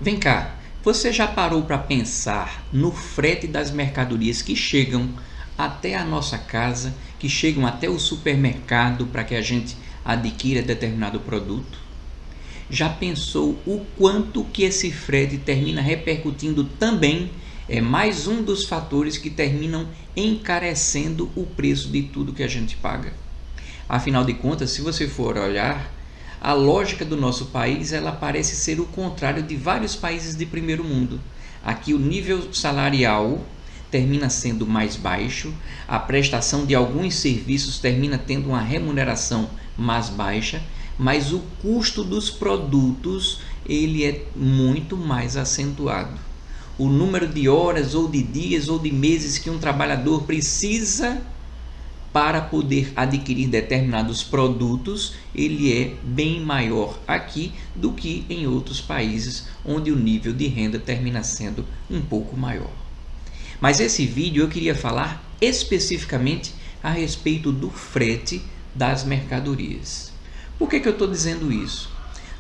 Vem cá, você já parou para pensar no frete das mercadorias que chegam até a nossa casa, que chegam até o supermercado para que a gente adquira determinado produto? Já pensou o quanto que esse frete termina repercutindo também? É mais um dos fatores que terminam encarecendo o preço de tudo que a gente paga. Afinal de contas, se você for olhar, a lógica do nosso país ela parece ser o contrário de vários países de primeiro mundo. Aqui o nível salarial termina sendo mais baixo, a prestação de alguns serviços termina tendo uma remuneração mais baixa, mas o custo dos produtos ele é muito mais acentuado. O número de horas ou de dias ou de meses que um trabalhador precisa para poder adquirir determinados produtos, ele é bem maior aqui do que em outros países onde o nível de renda termina sendo um pouco maior. Mas esse vídeo eu queria falar especificamente a respeito do frete das mercadorias. Por que eu estou dizendo isso?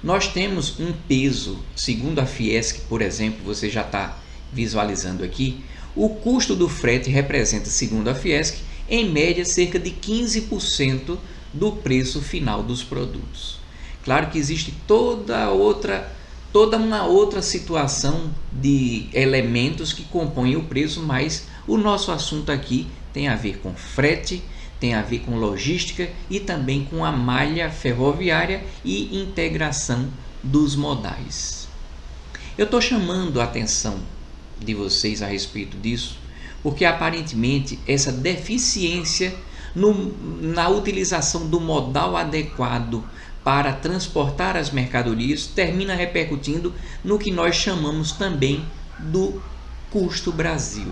Nós temos um peso, segundo a Fiesc, por exemplo, você já está visualizando aqui, o custo do frete representa, segundo a Fiesc, em média cerca de 15% do preço final dos produtos. Claro que existe toda uma outra situação de elementos que compõem o preço, mas o nosso assunto aqui tem a ver com frete, tem a ver com logística e também com a malha ferroviária e integração dos modais. Eu estou chamando a atenção de vocês a respeito disso, porque aparentemente essa deficiência na utilização do modal adequado para transportar as mercadorias termina repercutindo no que nós chamamos também do custo Brasil,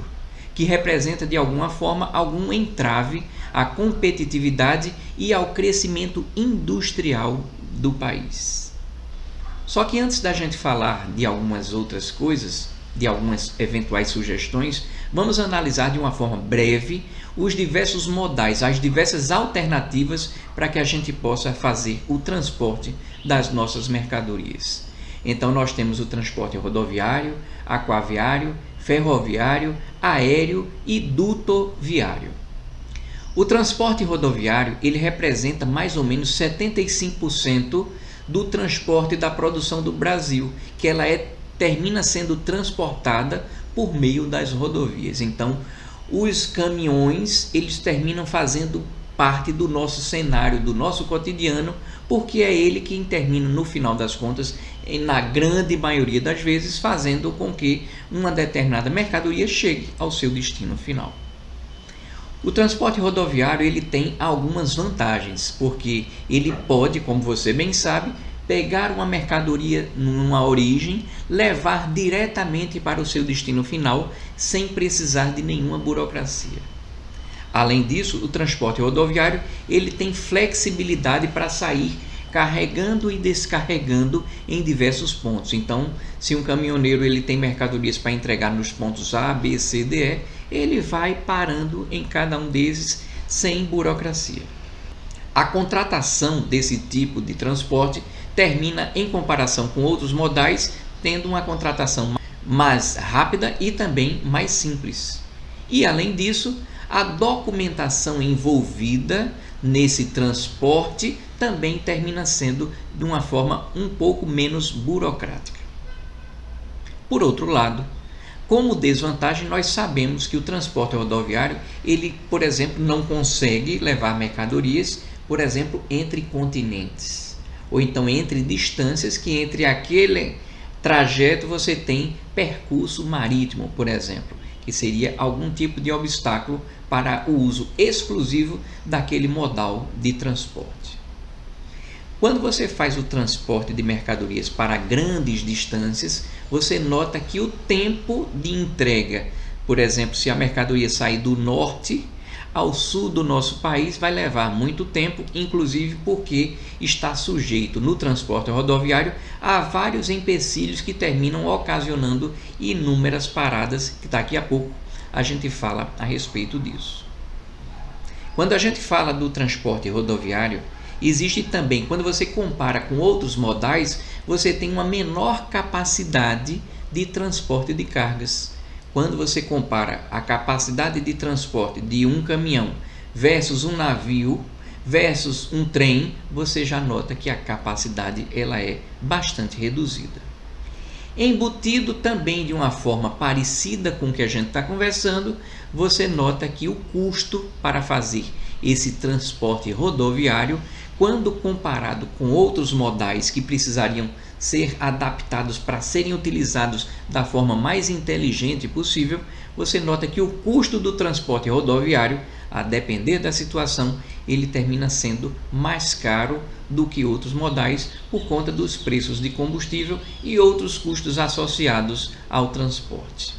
que representa de alguma forma algum entrave à competitividade e ao crescimento industrial do país. Só que antes da gente falar de algumas outras coisas, de algumas eventuais sugestões, vamos analisar de uma forma breve os diversos modais, as diversas alternativas para que a gente possa fazer o transporte das nossas mercadorias. Então nós temos o transporte rodoviário, aquaviário, ferroviário, aéreo e dutoviário. O transporte rodoviário ele representa mais ou menos 75% do transporte da produção do Brasil, que ela termina sendo transportada por meio das rodovias. Então, os caminhões eles terminam fazendo parte do nosso cenário, do nosso cotidiano, porque é ele quem termina, no final das contas, na grande maioria das vezes, fazendo com que uma determinada mercadoria chegue ao seu destino final. O transporte rodoviário ele tem algumas vantagens, porque ele pode, como você bem sabe, pegar uma mercadoria numa origem, levar diretamente para o seu destino final, sem precisar de nenhuma burocracia. Além disso, o transporte rodoviário ele tem flexibilidade para sair carregando e descarregando em diversos pontos. Então, se um caminhoneiro ele tem mercadorias para entregar nos pontos A, B, C, D, E, ele vai parando em cada um desses sem burocracia. A contratação desse tipo de transporte termina, em comparação com outros modais, tendo uma contratação mais rápida e também mais simples. E, além disso, a documentação envolvida nesse transporte também termina sendo de uma forma um pouco menos burocrática. Por outro lado, como desvantagem, nós sabemos que o transporte rodoviário, ele, por exemplo, não consegue levar mercadorias, por exemplo, entre continentes, ou então entre distâncias que entre aquele trajeto você tem percurso marítimo, por exemplo, que seria algum tipo de obstáculo para o uso exclusivo daquele modal de transporte. Quando você faz o transporte de mercadorias para grandes distâncias, você nota que o tempo de entrega, por exemplo, se a mercadoria sair do norte ao sul do nosso país, vai levar muito tempo, inclusive porque está sujeito no transporte rodoviário a vários empecilhos que terminam ocasionando inúmeras paradas, que daqui a pouco a gente fala a respeito disso. Quando a gente fala do transporte rodoviário, Existe também, quando você compara com outros modais, você tem uma menor capacidade de transporte de cargas. Quando você compara a capacidade de transporte de um caminhão versus um navio versus um trem, você já nota que a capacidade ela é bastante reduzida. Embutido também de uma forma parecida com o que a gente está conversando, você nota que o custo para fazer esse transporte rodoviário, quando comparado com outros modais que precisariam ser adaptados para serem utilizados da forma mais inteligente possível, você nota que o custo do transporte rodoviário, a depender da situação, ele termina sendo mais caro do que outros modais por conta dos preços de combustível e outros custos associados ao transporte.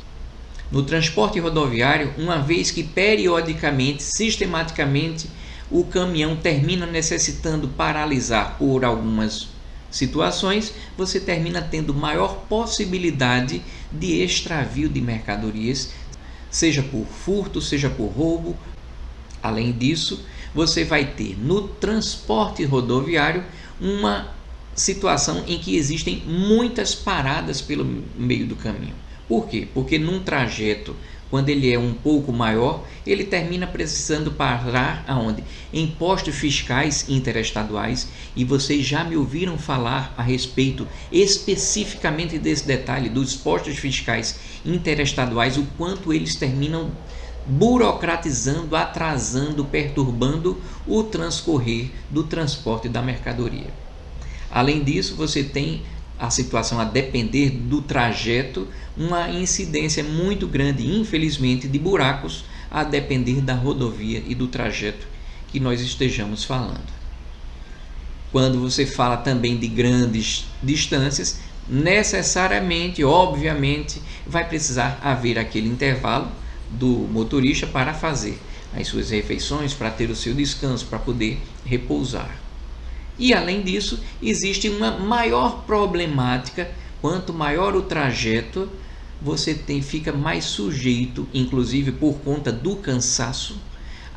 No transporte rodoviário, uma vez que periodicamente, sistematicamente, o caminhão termina necessitando paralisar por algumas situações, você termina tendo maior possibilidade de extravio de mercadorias, seja por furto, seja por roubo. Além disso, você vai ter no transporte rodoviário uma situação em que existem muitas paradas pelo meio do caminho. Por quê? Porque num trajeto, quando ele é um pouco maior, ele termina precisando parar aonde? Em postos fiscais interestaduais, e vocês já me ouviram falar a respeito especificamente desse detalhe dos postos fiscais interestaduais, o quanto eles terminam burocratizando, atrasando, perturbando o transcorrer do transporte da mercadoria. Além disso, você tem a situação, a depender do trajeto, uma incidência muito grande, infelizmente, de buracos, a depender da rodovia e do trajeto que nós estejamos falando. Quando você fala também de grandes distâncias, necessariamente, obviamente, vai precisar haver aquele intervalo do motorista para fazer as suas refeições, para ter o seu descanso, para poder repousar. E além disso, existe uma maior problemática. Quanto maior o trajeto, você fica mais sujeito, inclusive por conta do cansaço,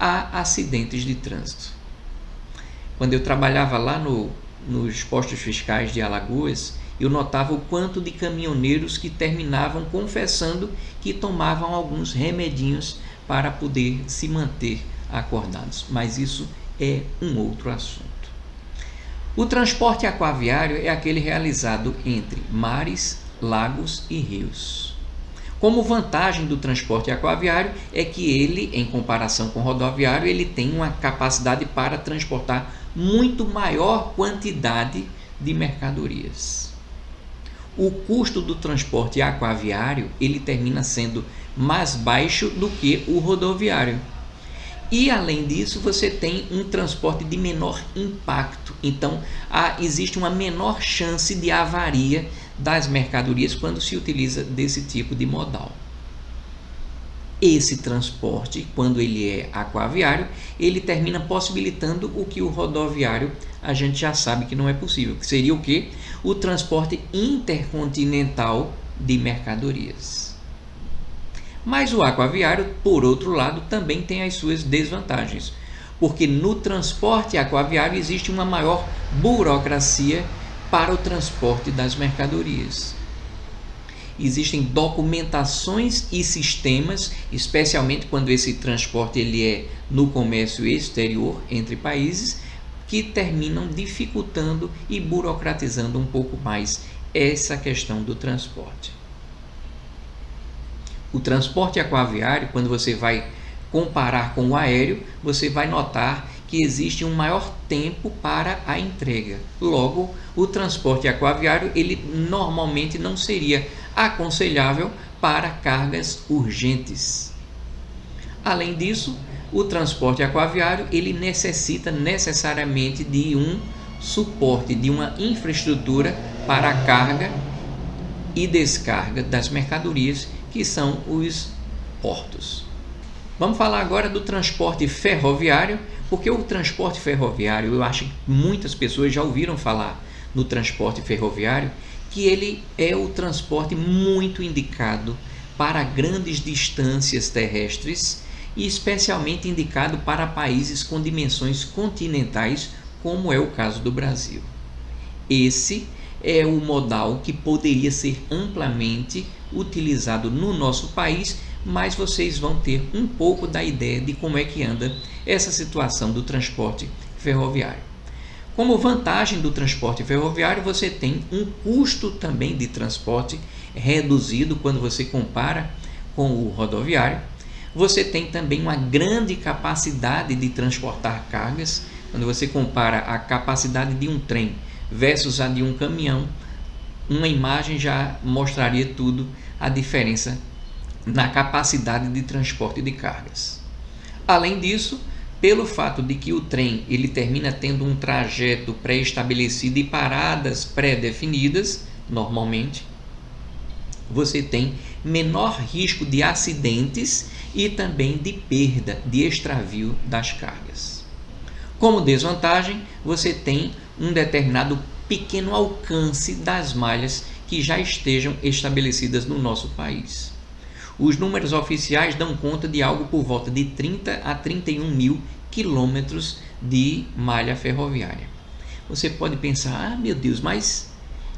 a acidentes de trânsito. Quando eu trabalhava lá nos postos fiscais de Alagoas, eu notava o quanto de caminhoneiros que terminavam confessando que tomavam alguns remedinhos para poder se manter acordados. Mas isso é um outro assunto. O transporte aquaviário é aquele realizado entre mares, lagos e rios. Como vantagem do transporte aquaviário é que ele, em comparação com o rodoviário, ele tem uma capacidade para transportar muito maior quantidade de mercadorias. O custo do transporte aquaviário ele termina sendo mais baixo do que o rodoviário. E além disso, você tem um transporte de menor impacto. Então, existe uma menor chance de avaria das mercadorias quando se utiliza desse tipo de modal. Esse transporte, quando ele é aquaviário, ele termina possibilitando o que o rodoviário a gente já sabe que não é possível, que seria o quê? O transporte intercontinental de mercadorias. Mas o aquaviário, por outro lado, também tem as suas desvantagens, porque no transporte aquaviário existe uma maior burocracia para o transporte das mercadorias. Existem documentações e sistemas, especialmente quando esse transporte ele é no comércio exterior entre países, que terminam dificultando e burocratizando um pouco mais essa questão do transporte. O transporte aquaviário, quando você vai comparar com o aéreo, você vai notar que existe um maior tempo para a entrega. Logo, o transporte aquaviário ele normalmente não seria aconselhável para cargas urgentes. Além disso, o transporte aquaviário ele necessita necessariamente de um suporte, de uma infraestrutura para a carga e descarga das mercadorias, que são os portos. Vamos falar agora do transporte ferroviário, porque o transporte ferroviário, eu acho que muitas pessoas já ouviram falar no transporte ferroviário, que ele é o transporte muito indicado para grandes distâncias terrestres e especialmente indicado para países com dimensões continentais como é o caso do Brasil. Esse é o modal que poderia ser amplamente utilizado no nosso país, mas vocês vão ter um pouco da ideia de como é que anda essa situação do transporte ferroviário. Como vantagem do transporte ferroviário, você tem um custo também de transporte reduzido quando você compara com o rodoviário. Você tem também uma grande capacidade de transportar cargas. Quando você compara a capacidade de um trem versus a de um caminhão, uma imagem já mostraria tudo a diferença na capacidade de transporte de cargas. Além disso, pelo fato de que o trem ele termina tendo um trajeto pré-estabelecido e paradas pré-definidas, normalmente, você tem menor risco de acidentes e também de perda, de extravio das cargas. Como desvantagem, você tem um determinado pequeno alcance das malhas que já estejam estabelecidas no nosso país. Os números oficiais dão conta de algo por volta de 30 a 31 mil quilômetros de malha ferroviária. Você pode pensar, meu Deus, mas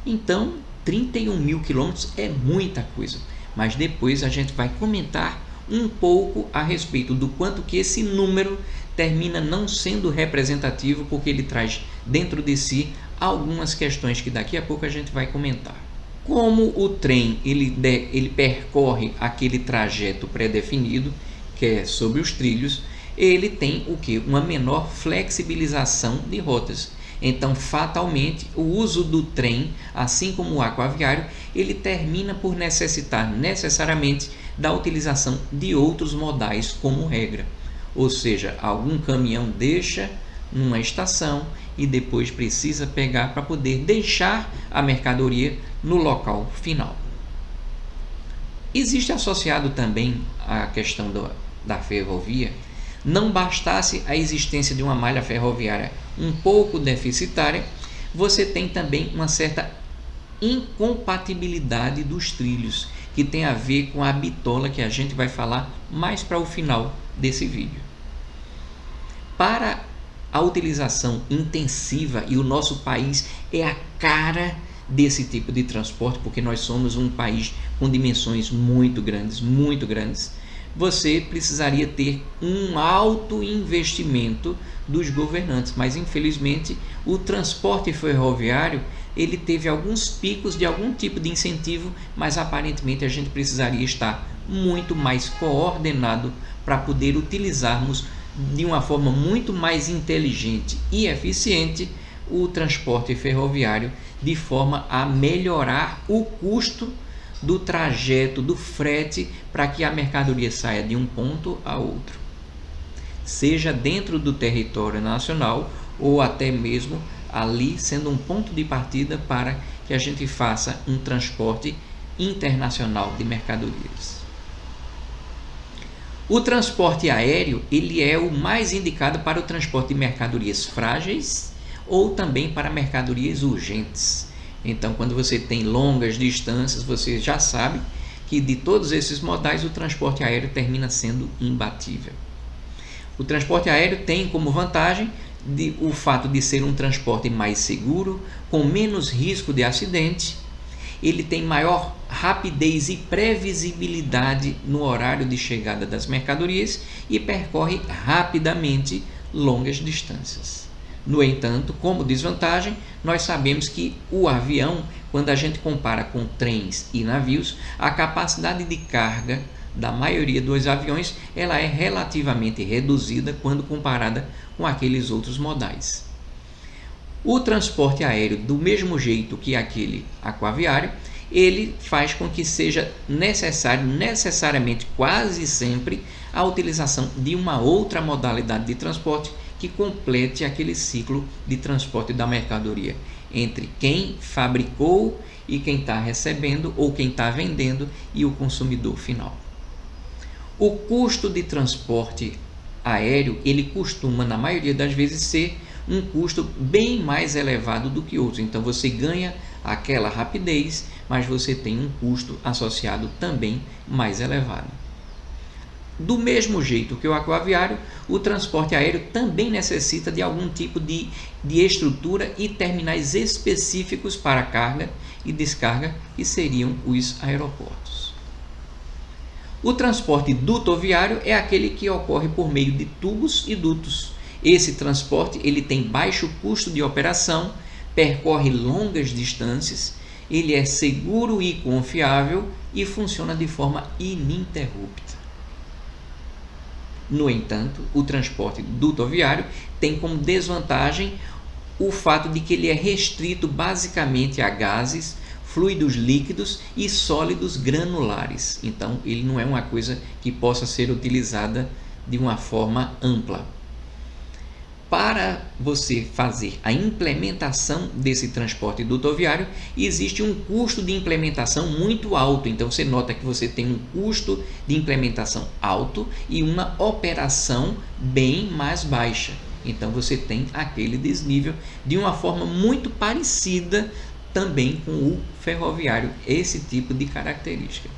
então 31 mil quilômetros é muita coisa. Mas depois a gente vai comentar um pouco a respeito do quanto que esse número termina não sendo representativo, porque ele traz dentro de si algumas questões que daqui a pouco a gente vai comentar. Como o trem ele percorre aquele trajeto pré-definido, que é sobre os trilhos, ele tem o que? Uma menor flexibilização de rotas. Então, fatalmente, o uso do trem, assim como o aquaviário, ele termina por necessitar necessariamente da utilização de outros modais como regra. Ou seja, algum caminhão deixa numa estação e depois precisa pegar para poder deixar a mercadoria no local final. Existe associado também à questão da ferrovia, não bastasse a existência de uma malha ferroviária um pouco deficitária, você tem também uma certa incompatibilidade dos trilhos, que tem a ver com a bitola que a gente vai falar mais para o final desse vídeo. Para a utilização intensiva, e o nosso país é a cara desse tipo de transporte, porque nós somos um país com dimensões muito grandes, você precisaria ter um alto investimento dos governantes, mas infelizmente o transporte ferroviário ele teve alguns picos de algum tipo de incentivo, mas aparentemente a gente precisaria estar muito mais coordenado para poder utilizarmos de uma forma muito mais inteligente e eficiente o transporte ferroviário, de forma a melhorar o custo do trajeto, do frete, para que a mercadoria saia de um ponto a outro, seja dentro do território nacional ou até mesmo ali sendo um ponto de partida para que a gente faça um transporte internacional de mercadorias. O transporte aéreo ele é o mais indicado para o transporte de mercadorias frágeis ou também para mercadorias urgentes. Então, quando você tem longas distâncias, você já sabe que de todos esses modais o transporte aéreo termina sendo imbatível. O transporte aéreo tem como vantagem o fato de ser um transporte mais seguro, com menos risco de acidente. Ele tem maior rapidez e previsibilidade no horário de chegada das mercadorias e percorre rapidamente longas distâncias. No entanto, como desvantagem, nós sabemos que o avião, quando a gente compara com trens e navios, a capacidade de carga da maioria dos aviões ela é relativamente reduzida quando comparada com aqueles outros modais. O transporte aéreo, do mesmo jeito que aquele aquaviário, ele faz com que seja necessariamente quase sempre a utilização de uma outra modalidade de transporte que complete aquele ciclo de transporte da mercadoria entre quem fabricou e quem está recebendo ou quem está vendendo e o consumidor final. O custo de transporte aéreo ele costuma na maioria das vezes ser um custo bem mais elevado do que outros. Então você ganha aquela rapidez, mas você tem um custo associado também mais elevado. Do mesmo jeito que o aquaviário, o transporte aéreo também necessita de algum tipo de estrutura e terminais específicos para carga e descarga, que seriam os aeroportos. O transporte dutoviário é aquele que ocorre por meio de tubos e dutos. Esse transporte ele tem baixo custo de operação, percorre longas distâncias, ele é seguro e confiável e funciona de forma ininterrupta. No entanto, o transporte dutoviário tem como desvantagem o fato de que ele é restrito basicamente a gases, fluidos líquidos e sólidos granulares. Então, ele não é uma coisa que possa ser utilizada de uma forma ampla. Para você fazer a implementação desse transporte dutoviário, existe um custo de implementação muito alto. Então, você nota que você tem um custo de implementação alto e uma operação bem mais baixa. Então, você tem aquele desnível de uma forma muito parecida também com o ferroviário, esse tipo de característica.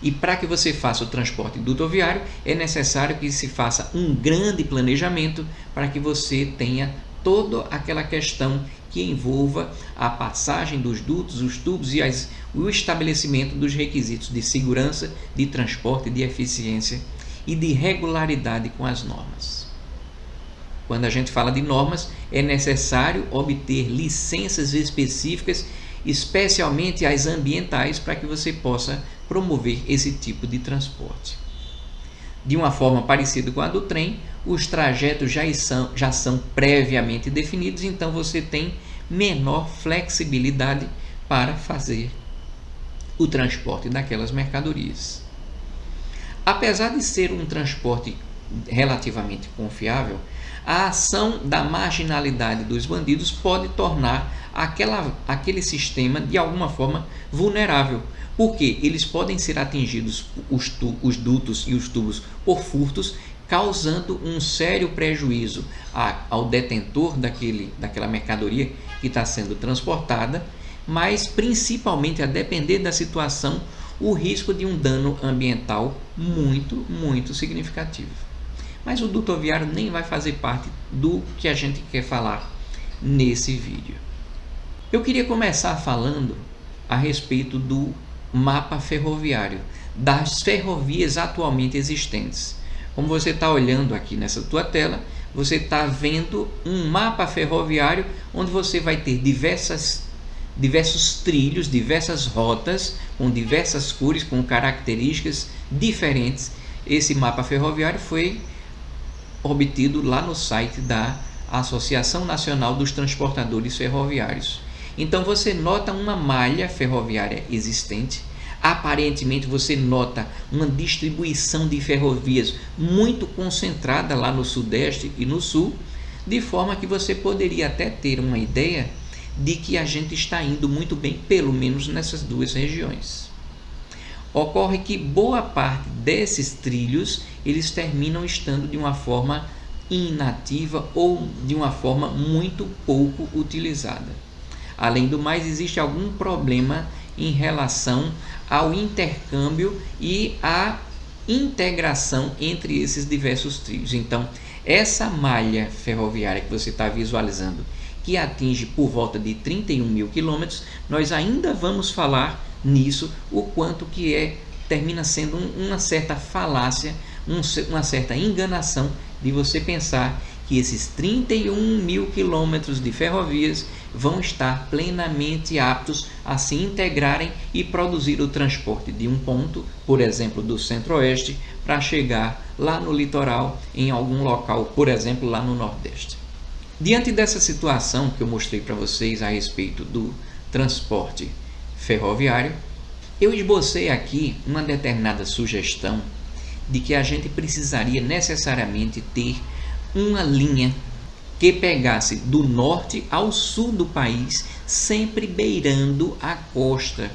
E para que você faça o transporte dutoviário, é necessário que se faça um grande planejamento para que você tenha toda aquela questão que envolva a passagem dos dutos, os tubos e o estabelecimento dos requisitos de segurança, de transporte, de eficiência e de regularidade com as normas. Quando a gente fala de normas, é necessário obter licenças específicas, especialmente as ambientais, para que você possa promover esse tipo de transporte. De uma forma parecida com a do trem, os trajetos já são previamente definidos, então você tem menor flexibilidade para fazer o transporte daquelas mercadorias. Apesar de ser um transporte relativamente confiável, a ação da marginalidade dos bandidos pode tornar aquele sistema de alguma forma vulnerável, porque eles podem ser atingidos, os dutos e os tubos, por furtos, causando um sério prejuízo ao detentor daquela mercadoria que está sendo transportada, mas principalmente, a depender da situação, o risco de um dano ambiental muito, muito significativo. Mas o dutoviário nem vai fazer parte do que a gente quer falar nesse vídeo. Eu queria começar falando a respeito do mapa ferroviário, das ferrovias atualmente existentes. Como você está olhando aqui nessa tua tela, você está vendo um mapa ferroviário onde você vai ter diversos trilhos, diversas rotas, com diversas cores, com características diferentes. Esse mapa ferroviário foi obtido lá no site da Associação Nacional dos Transportadores Ferroviários. Então você nota uma malha ferroviária existente. Aparentemente você nota uma distribuição de ferrovias muito concentrada lá no sudeste e no sul, de forma que você poderia até ter uma ideia de que a gente está indo muito bem, pelo menos nessas duas regiões. Ocorre que boa parte desses trilhos eles terminam estando de uma forma inativa ou de uma forma muito pouco utilizada. Além do mais, existe algum problema em relação ao intercâmbio e à integração entre esses diversos trilhos. Então, essa malha ferroviária que você está visualizando, que atinge por volta de 31 mil quilômetros, nós ainda vamos falar nisso, o quanto que termina sendo uma certa falácia, uma certa enganação de você pensar que esses 31 mil quilômetros de ferrovias vão estar plenamente aptos a se integrarem e produzir o transporte de um ponto, por exemplo, do centro-oeste, para chegar lá no litoral, em algum local, por exemplo, lá no nordeste. Diante dessa situação que eu mostrei para vocês a respeito do transporte ferroviário, eu esbocei aqui uma determinada sugestão de que a gente precisaria necessariamente ter uma linha que pegasse do norte ao sul do país, sempre beirando a costa.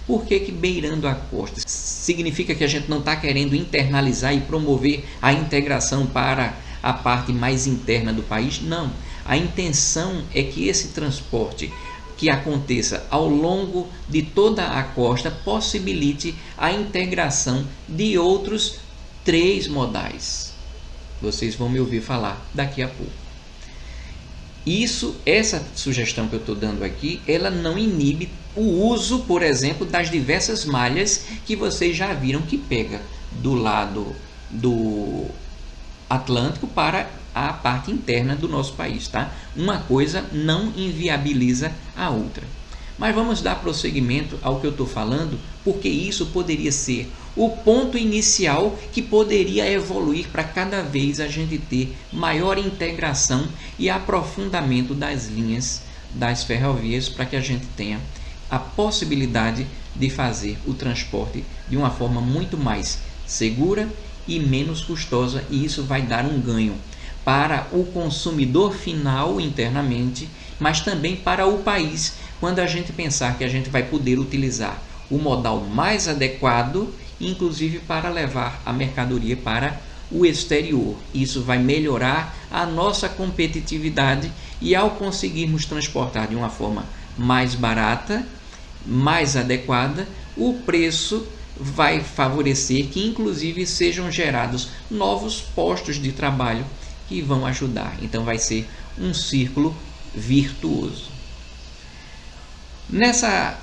Por que beirando a costa? Significa que a gente não está querendo internalizar e promover a integração para a parte mais interna do país? Não. A intenção é que esse transporte que aconteça ao longo de toda a costa possibilite a integração de outros 3 modais. Vocês vão me ouvir falar daqui a pouco. Essa sugestão que eu estou dando aqui, ela não inibe o uso, por exemplo, das diversas malhas que vocês já viram que pega do lado do Atlântico para a parte interna do nosso país, tá? Uma coisa não inviabiliza a outra. Mas vamos dar prosseguimento ao que eu estou falando, porque isso poderia ser o ponto inicial que poderia evoluir para cada vez a gente ter maior integração e aprofundamento das linhas das ferrovias, para que a gente tenha a possibilidade de fazer o transporte de uma forma muito mais segura e menos custosa, e isso vai dar um ganho para o consumidor final internamente, mas também para o país, quando a gente pensar que a gente vai poder utilizar o modal mais adequado, inclusive para levar a mercadoria para o exterior. Isso vai melhorar a nossa competitividade, e ao conseguirmos transportar de uma forma mais barata, mais adequada, o preço vai favorecer que inclusive sejam gerados novos postos de trabalho que vão ajudar. Então vai ser um círculo virtuoso. Nessa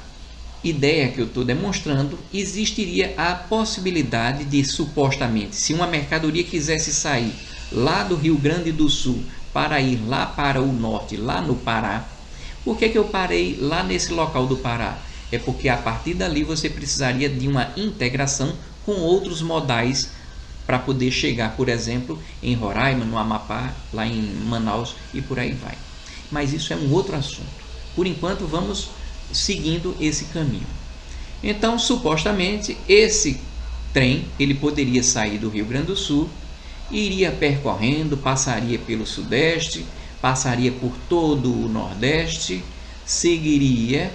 ideia que eu estou demonstrando, existiria a possibilidade de, supostamente, se uma mercadoria quisesse sair lá do Rio Grande do Sul para ir lá para o norte, lá no Pará. Por que eu parei lá nesse local do Pará? É porque a partir dali você precisaria de uma integração com outros modais para poder chegar, por exemplo, em Roraima, no Amapá, lá em Manaus e por aí vai. Mas isso é um outro assunto. Por enquanto, vamos seguindo esse caminho. Então, supostamente, esse trem ele poderia sair do Rio Grande do Sul, iria percorrendo, passaria pelo Sudeste, passaria por todo o Nordeste, seguiria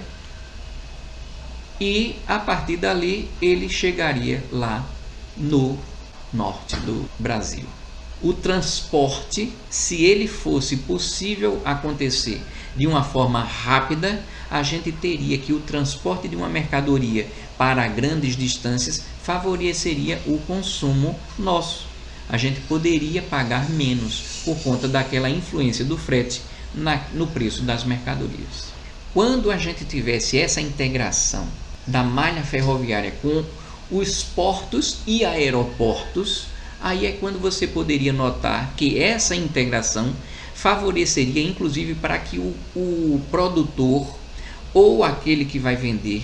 e a partir dali ele chegaria lá no norte do Brasil. O transporte, se ele fosse possível acontecer de uma forma rápida, a gente teria que o transporte de uma mercadoria para grandes distâncias favoreceria o consumo nosso. A gente poderia pagar menos por conta daquela influência do frete no preço das mercadorias. Quando a gente tivesse essa integração da malha ferroviária com os portos e aeroportos, aí é quando você poderia notar que essa integração favoreceria inclusive para que o produtor ou aquele que vai vender,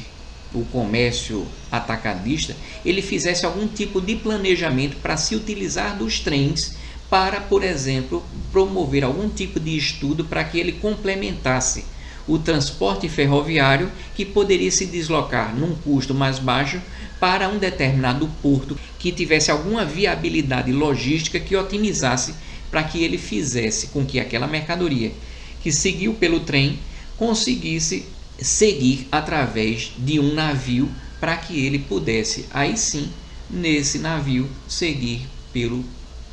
o comércio atacadista, ele fizesse algum tipo de planejamento para se utilizar dos trens para, por exemplo, promover algum tipo de estudo para que ele complementasse o transporte ferroviário, que poderia se deslocar num custo mais baixo para um determinado porto que tivesse alguma viabilidade logística que otimizasse para que ele fizesse com que aquela mercadoria que seguiu pelo trem conseguisse seguir através de um navio, para que ele pudesse aí sim, nesse navio, seguir pelo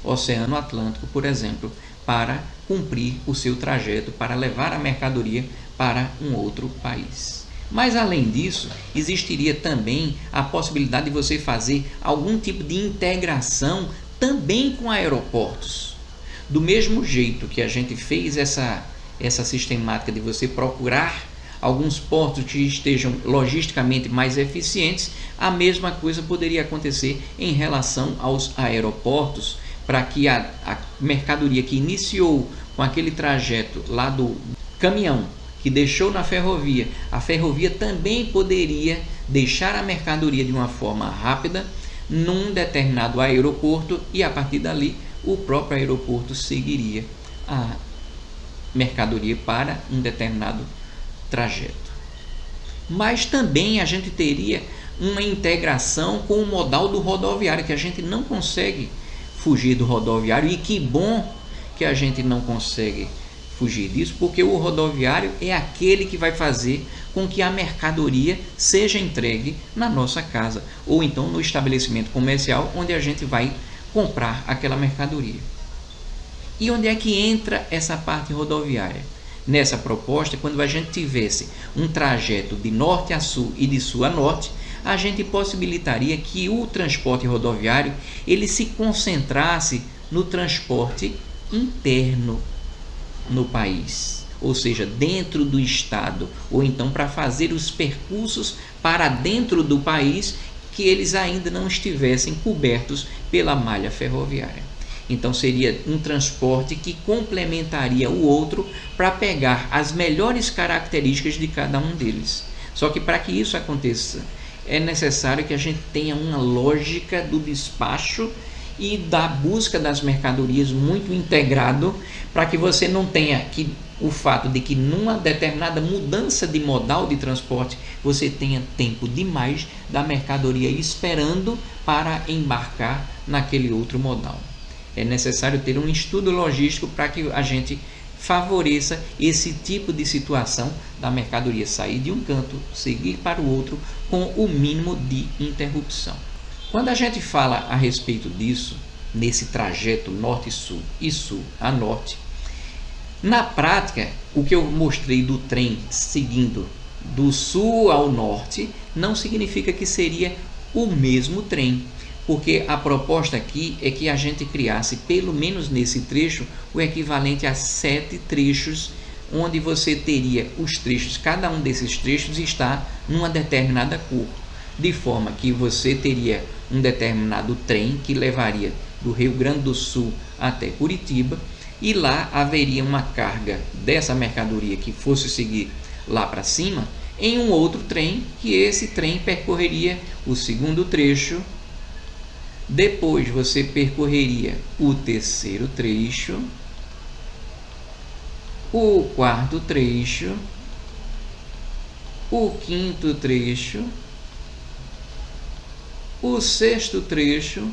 Oceano Atlântico, por exemplo, para cumprir o seu trajeto, para levar a mercadoria para um outro país. Mas além disso, existiria também a possibilidade de você fazer algum tipo de integração também com aeroportos. Do mesmo jeito que a gente fez essa sistemática de você procurar alguns portos que estejam logisticamente mais eficientes, a mesma coisa poderia acontecer em relação aos aeroportos, para que a mercadoria que iniciou com aquele trajeto lá do caminhão, que deixou na ferrovia, a ferrovia também poderia deixar a mercadoria de uma forma rápida num determinado aeroporto, e a partir dali o próprio aeroporto seguiria a mercadoria para um determinado trajeto. Mas também a gente teria uma integração com o modal do rodoviário, que a gente não consegue fugir do rodoviário, e que bom que a gente não consegue fugir disso, porque o rodoviário é aquele que vai fazer com que a mercadoria seja entregue na nossa casa, ou então no estabelecimento comercial onde a gente vai comprar aquela mercadoria. E onde é que entra essa parte rodoviária? Nessa proposta, quando a gente tivesse um trajeto de norte a sul e de sul a norte, a gente possibilitaria que o transporte rodoviário ele se concentrasse no transporte interno no país, ou seja, dentro do estado, ou então para fazer os percursos para dentro do país que eles ainda não estivessem cobertos pela malha ferroviária. Então seria um transporte que complementaria o outro para pegar as melhores características de cada um deles. Só que para que isso aconteça, é necessário que a gente tenha uma lógica do despacho e da busca das mercadorias muito integrado, para que você não tenha que o fato de que numa determinada mudança de modal de transporte você tenha tempo demais da mercadoria esperando para embarcar naquele outro modal. É necessário ter um estudo logístico para que a gente favoreça esse tipo de situação da mercadoria sair de um canto, seguir para o outro com o mínimo de interrupção. Quando a gente fala a respeito disso, nesse trajeto norte-sul e sul a norte, na prática, o que eu mostrei do trem seguindo do sul ao norte não significa que seria o mesmo trem, porque a proposta aqui é que a gente criasse, pelo menos nesse trecho, o equivalente a 7 trechos, onde você teria os trechos, cada um desses trechos está numa determinada cor, de forma que você teria um determinado trem que levaria do Rio Grande do Sul até Curitiba, e lá haveria uma carga dessa mercadoria que fosse seguir lá para cima, em um outro trem, que esse trem percorreria o segundo trecho. Depois você percorreria o terceiro trecho, o quarto trecho, o quinto trecho, o sexto trecho,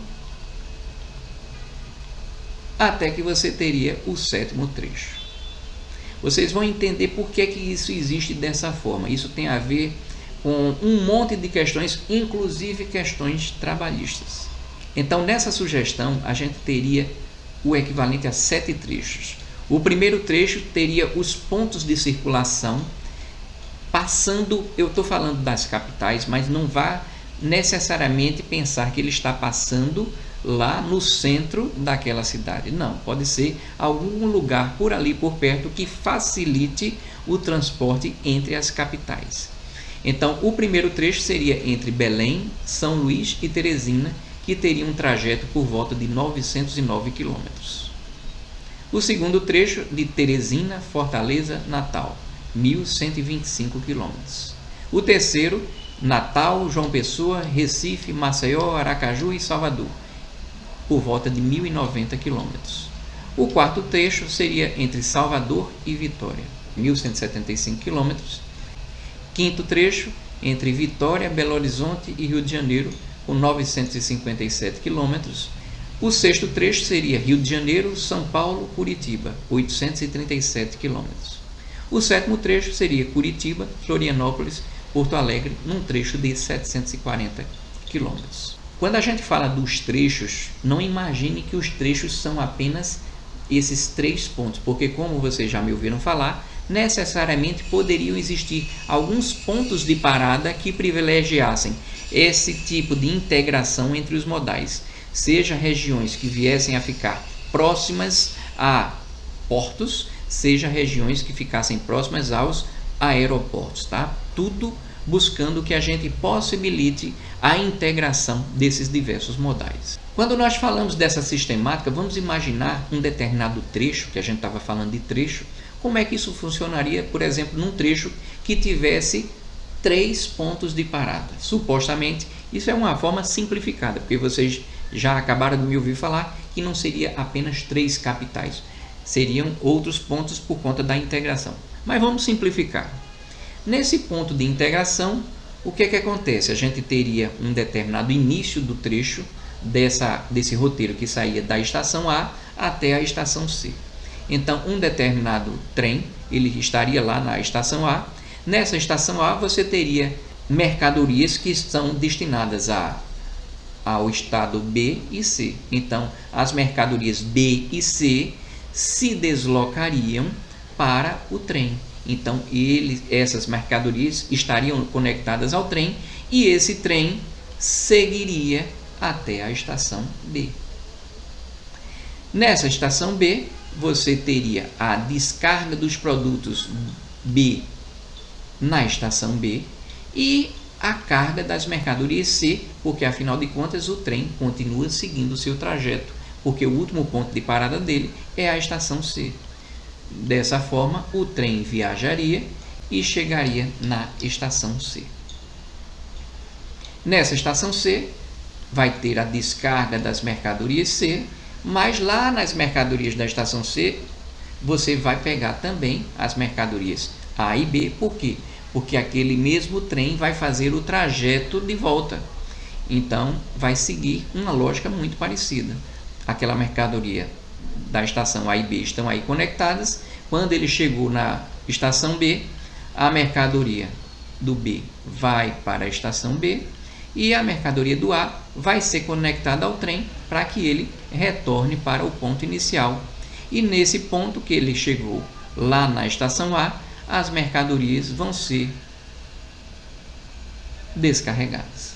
até que você teria o sétimo trecho. Vocês vão entender por que isso existe dessa forma. Isso tem a ver com um monte de questões, inclusive questões trabalhistas. Então, nessa sugestão, a gente teria o equivalente a 7 trechos. O primeiro trecho teria os pontos de circulação passando, eu estou falando das capitais, mas não vá necessariamente pensar que ele está passando lá no centro daquela cidade. Não, pode ser algum lugar por ali por perto que facilite o transporte entre as capitais. Então, o primeiro trecho seria entre Belém, São Luís e Teresina, que teria um trajeto por volta de 909 km. O segundo trecho de Teresina, Fortaleza, Natal, 1.125 km. O terceiro, Natal, João Pessoa, Recife, Maceió, Aracaju e Salvador, por volta de 1.090 km. O quarto trecho seria entre Salvador e Vitória, 1.175 km. Quinto trecho, entre Vitória, Belo Horizonte e Rio de Janeiro, com 957 km. O sexto trecho seria Rio de Janeiro, São Paulo, Curitiba, 837 km. O sétimo trecho seria Curitiba, Florianópolis, Porto Alegre, num trecho de 740 km. Quando a gente fala dos trechos, não imagine que os trechos são apenas esses 3 pontos, porque, como vocês já me ouviram falar, necessariamente poderiam existir alguns pontos de parada que privilegiassem esse tipo de integração entre os modais, seja regiões que viessem a ficar próximas a portos, seja regiões que ficassem próximas aos aeroportos, tá? Tudo buscando que a gente possibilite a integração desses diversos modais. Quando nós falamos dessa sistemática, vamos imaginar um determinado trecho, que a gente estava falando de trecho, como é que isso funcionaria, por exemplo, num trecho que tivesse 3 pontos de parada. Supostamente, isso é uma forma simplificada, porque vocês já acabaram de me ouvir falar que não seria apenas 3 capitais, seriam outros pontos por conta da integração. Mas vamos simplificar. Nesse ponto de integração, o que acontece? A gente teria um determinado início do trecho desse roteiro que saía da estação A até a estação C. Então, um determinado trem, ele estaria lá na estação A. Nessa estação A, você teria mercadorias que estão destinadas ao estado B e C. Então, as mercadorias B e C se deslocariam para o trem. Então, essas mercadorias estariam conectadas ao trem e esse trem seguiria até a estação B. Nessa estação B, você teria a descarga dos produtos B na estação B e a carga das mercadorias C, porque afinal de contas o trem continua seguindo o seu trajeto, porque o último ponto de parada dele é a estação C. Dessa forma, o trem viajaria e chegaria na estação C. Nessa estação C, vai ter a descarga das mercadorias C, mas lá nas mercadorias da estação C, você vai pegar também as mercadorias A e B. Por quê? Porque aquele mesmo trem vai fazer o trajeto de volta. Então, vai seguir uma lógica muito parecida. Aquela mercadoria da estação A e B estão aí conectadas. Quando ele chegou na estação B, a mercadoria do B vai para a estação B e a mercadoria do A vai ser conectada ao trem para que ele retorne para o ponto inicial. E nesse ponto que ele chegou lá na estação A, as mercadorias vão ser descarregadas.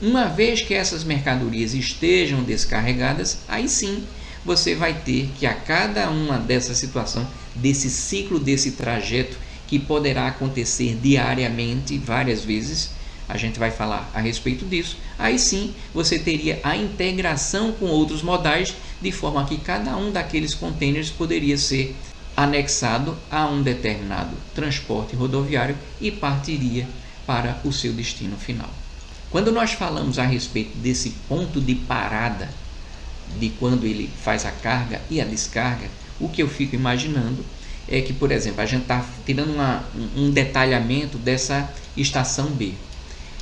Uma vez que essas mercadorias estejam descarregadas, aí sim você vai ter que a cada uma dessa situação, desse ciclo, desse trajeto, que poderá acontecer diariamente, várias vezes, a gente vai falar a respeito disso, aí sim você teria a integração com outros modais, de forma que cada um daqueles contêineres poderia ser anexado a um determinado transporte rodoviário e partiria para o seu destino final. Quando nós falamos a respeito desse ponto de parada, de quando ele faz a carga e a descarga, o que eu fico imaginando é que, por exemplo, a gente está tirando um detalhamento dessa estação B.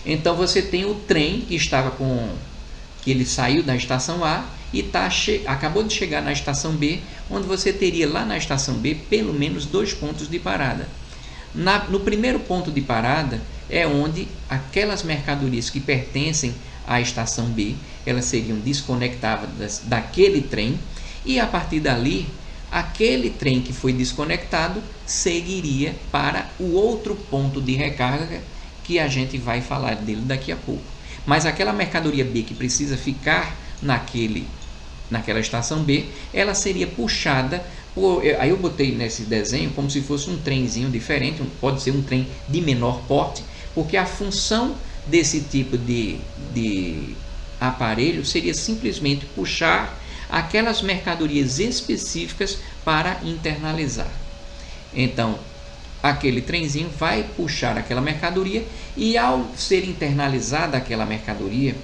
Então você tem o trem que que ele saiu da estação A e acabou de chegar na estação B, onde você teria lá na estação B pelo menos 2 pontos de parada. No primeiro ponto de parada é onde aquelas mercadorias que pertencem à estação B, elas seriam desconectadas daquele trem e a partir dali, aquele trem que foi desconectado seguiria para o outro ponto de recarga que a gente vai falar dele daqui a pouco. Mas aquela mercadoria B que precisa ficar naquela estação B, ela seria puxada aí eu botei nesse desenho como se fosse um trenzinho diferente, pode ser um trem de menor porte, porque a função desse tipo de aparelho seria simplesmente puxar aquelas mercadorias específicas para internalizar. Então, aquele trenzinho vai puxar aquela mercadoria e ao ser internalizada aquela mercadoria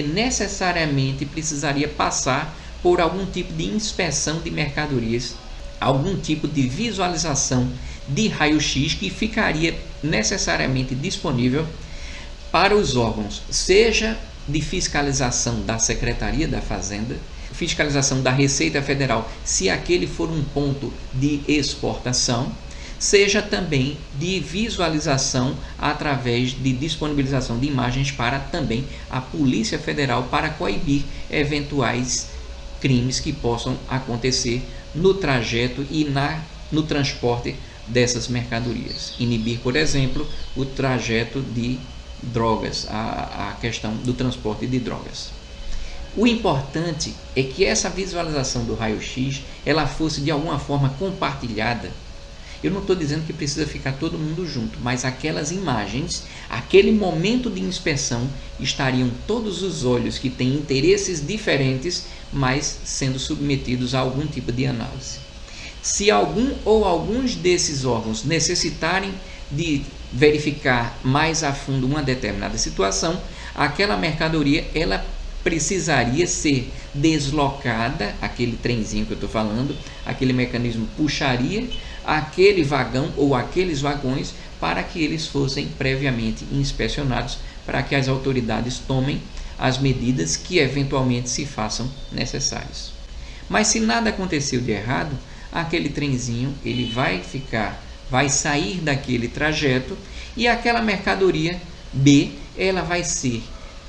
necessariamente precisaria passar por algum tipo de inspeção de mercadorias, algum tipo de visualização de raio-x que ficaria necessariamente disponível para os órgãos, seja de fiscalização da Secretaria da Fazenda, fiscalização da Receita Federal, se aquele for um ponto de exportação, seja também de visualização através de disponibilização de imagens para também a Polícia Federal para coibir eventuais crimes que possam acontecer no trajeto e no transporte dessas mercadorias. Inibir, por exemplo, o trajeto de drogas, a questão do transporte de drogas. O importante é que essa visualização do raio-x ela fosse de alguma forma compartilhada. Eu não estou dizendo que precisa ficar todo mundo junto, mas aquelas imagens, aquele momento de inspeção, estariam todos os olhos que têm interesses diferentes, mas sendo submetidos a algum tipo de análise. Se algum ou alguns desses órgãos necessitarem de verificar mais a fundo uma determinada situação, aquela mercadoria ela precisaria ser deslocada, aquele trenzinho que eu estou falando, aquele mecanismo puxaria aquele vagão ou aqueles vagões para que eles fossem previamente inspecionados, para que as autoridades tomem as medidas que eventualmente se façam necessárias. Mas se nada aconteceu de errado, aquele trenzinho ele vai sair daquele trajeto e aquela mercadoria B ela vai ser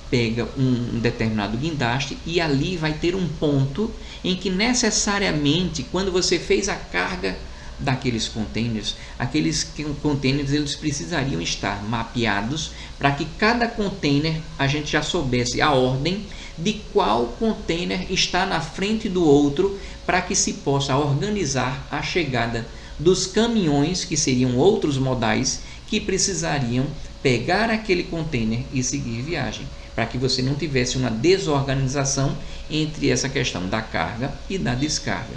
pega um determinado guindaste e ali vai ter um ponto em que necessariamente quando você fez a carga daqueles containers, aqueles containers eles precisariam estar mapeados para que cada container a gente já soubesse a ordem de qual container está na frente do outro, para que se possa organizar a chegada dos caminhões, que seriam outros modais, que precisariam pegar aquele container e seguir viagem, para que você não tivesse uma desorganização entre essa questão da carga e da descarga.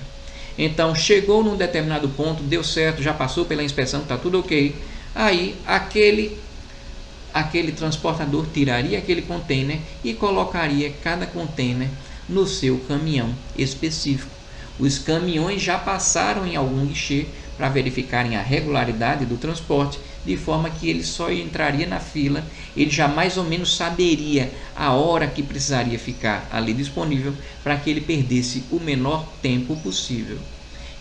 Então, chegou num determinado ponto, deu certo, já passou pela inspeção, está tudo ok. Aí, aquele transportador tiraria aquele container e colocaria cada container no seu caminhão específico. Os caminhões já passaram em algum guichê para verificarem a regularidade do transporte, de forma que ele só entraria na fila, ele já mais ou menos saberia a hora que precisaria ficar ali disponível para que ele perdesse o menor tempo possível.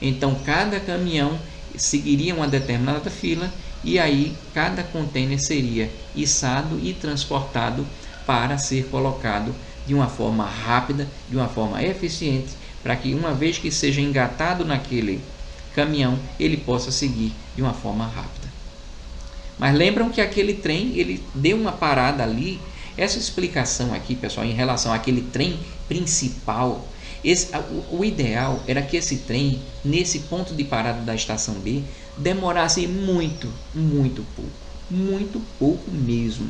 Então, cada caminhão seguiria uma determinada fila e aí cada container seria içado e transportado para ser colocado de uma forma rápida, de uma forma eficiente, para que uma vez que seja engatado naquele caminhão, ele possa seguir de uma forma rápida. Mas lembram que aquele trem, ele deu uma parada ali. Essa explicação aqui, pessoal, em relação àquele trem principal, o ideal era que esse trem, nesse ponto de parada da estação B, demorasse muito pouco mesmo.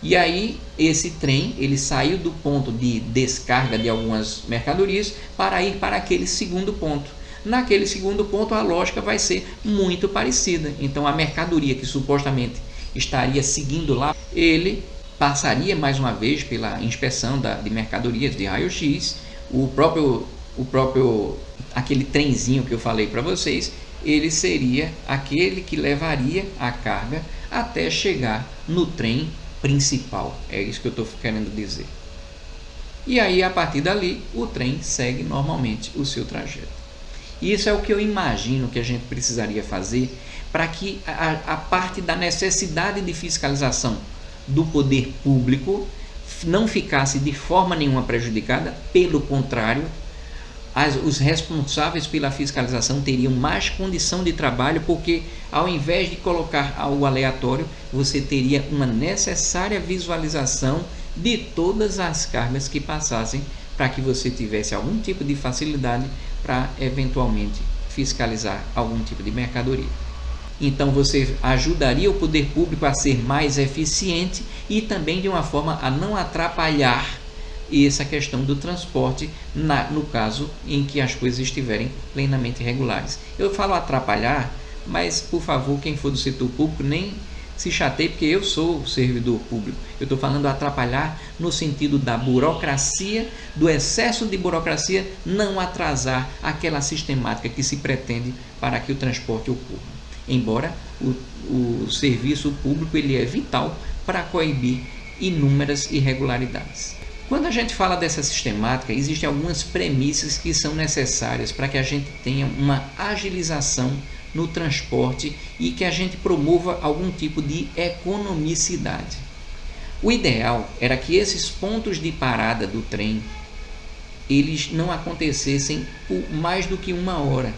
E aí esse trem, ele saiu do ponto de descarga de algumas mercadorias para ir para aquele segundo ponto. Naquele segundo ponto a lógica vai ser muito parecida. Então a mercadoria que supostamente estaria seguindo lá, ele passaria mais uma vez pela inspeção de mercadorias de raio-x. O próprio aquele trenzinho que eu falei para vocês, ele seria aquele que levaria a carga até chegar no trem principal. É isso que eu estou querendo dizer. E aí, a partir dali, o trem segue normalmente o seu trajeto. E isso é o que eu imagino que a gente precisaria fazer para que a parte da necessidade de fiscalização do poder público não ficasse de forma nenhuma prejudicada. Pelo contrário, os responsáveis pela fiscalização teriam mais condição de trabalho, porque ao invés de colocar algo aleatório, você teria uma necessária visualização de todas as cargas que passassem, para que você tivesse algum tipo de facilidade para eventualmente fiscalizar algum tipo de mercadoria. Então você ajudaria o poder público a ser mais eficiente e também de uma forma a não atrapalhar essa questão do transporte no caso em que as coisas estiverem plenamente regulares. Eu falo atrapalhar, mas por favor, quem for do setor público nem se chateie, porque eu sou servidor público. Eu estou falando atrapalhar no sentido da burocracia, do excesso de burocracia, não atrasar aquela sistemática que se pretende para que o transporte ocorra. Embora o serviço público ele é vital para coibir inúmeras irregularidades. Quando a gente fala dessa sistemática, existem algumas premissas que são necessárias para que a gente tenha uma agilização no transporte e que a gente promova algum tipo de economicidade. O ideal era que esses pontos de parada do trem, eles não acontecessem por mais do que 1 hora.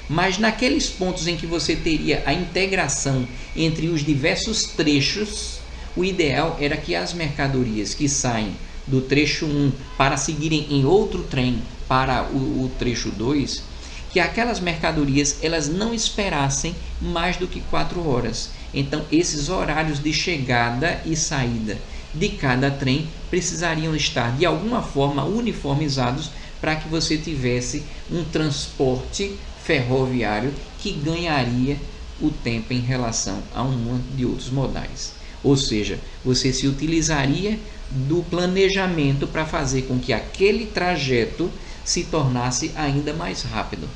Mas naqueles pontos em que você teria a integração entre os diversos trechos, o ideal era que as mercadorias que saem do trecho 1 para seguirem em outro trem para o trecho 2, que aquelas mercadorias elas não esperassem mais do que 4 horas. Então esses horários de chegada e saída de cada trem precisariam estar de alguma forma uniformizados, para que você tivesse um transporte ferroviário que ganharia o tempo em relação a um monte de outros modais. Ou seja, você se utilizaria do planejamento para fazer com que aquele trajeto se tornasse ainda mais rápido.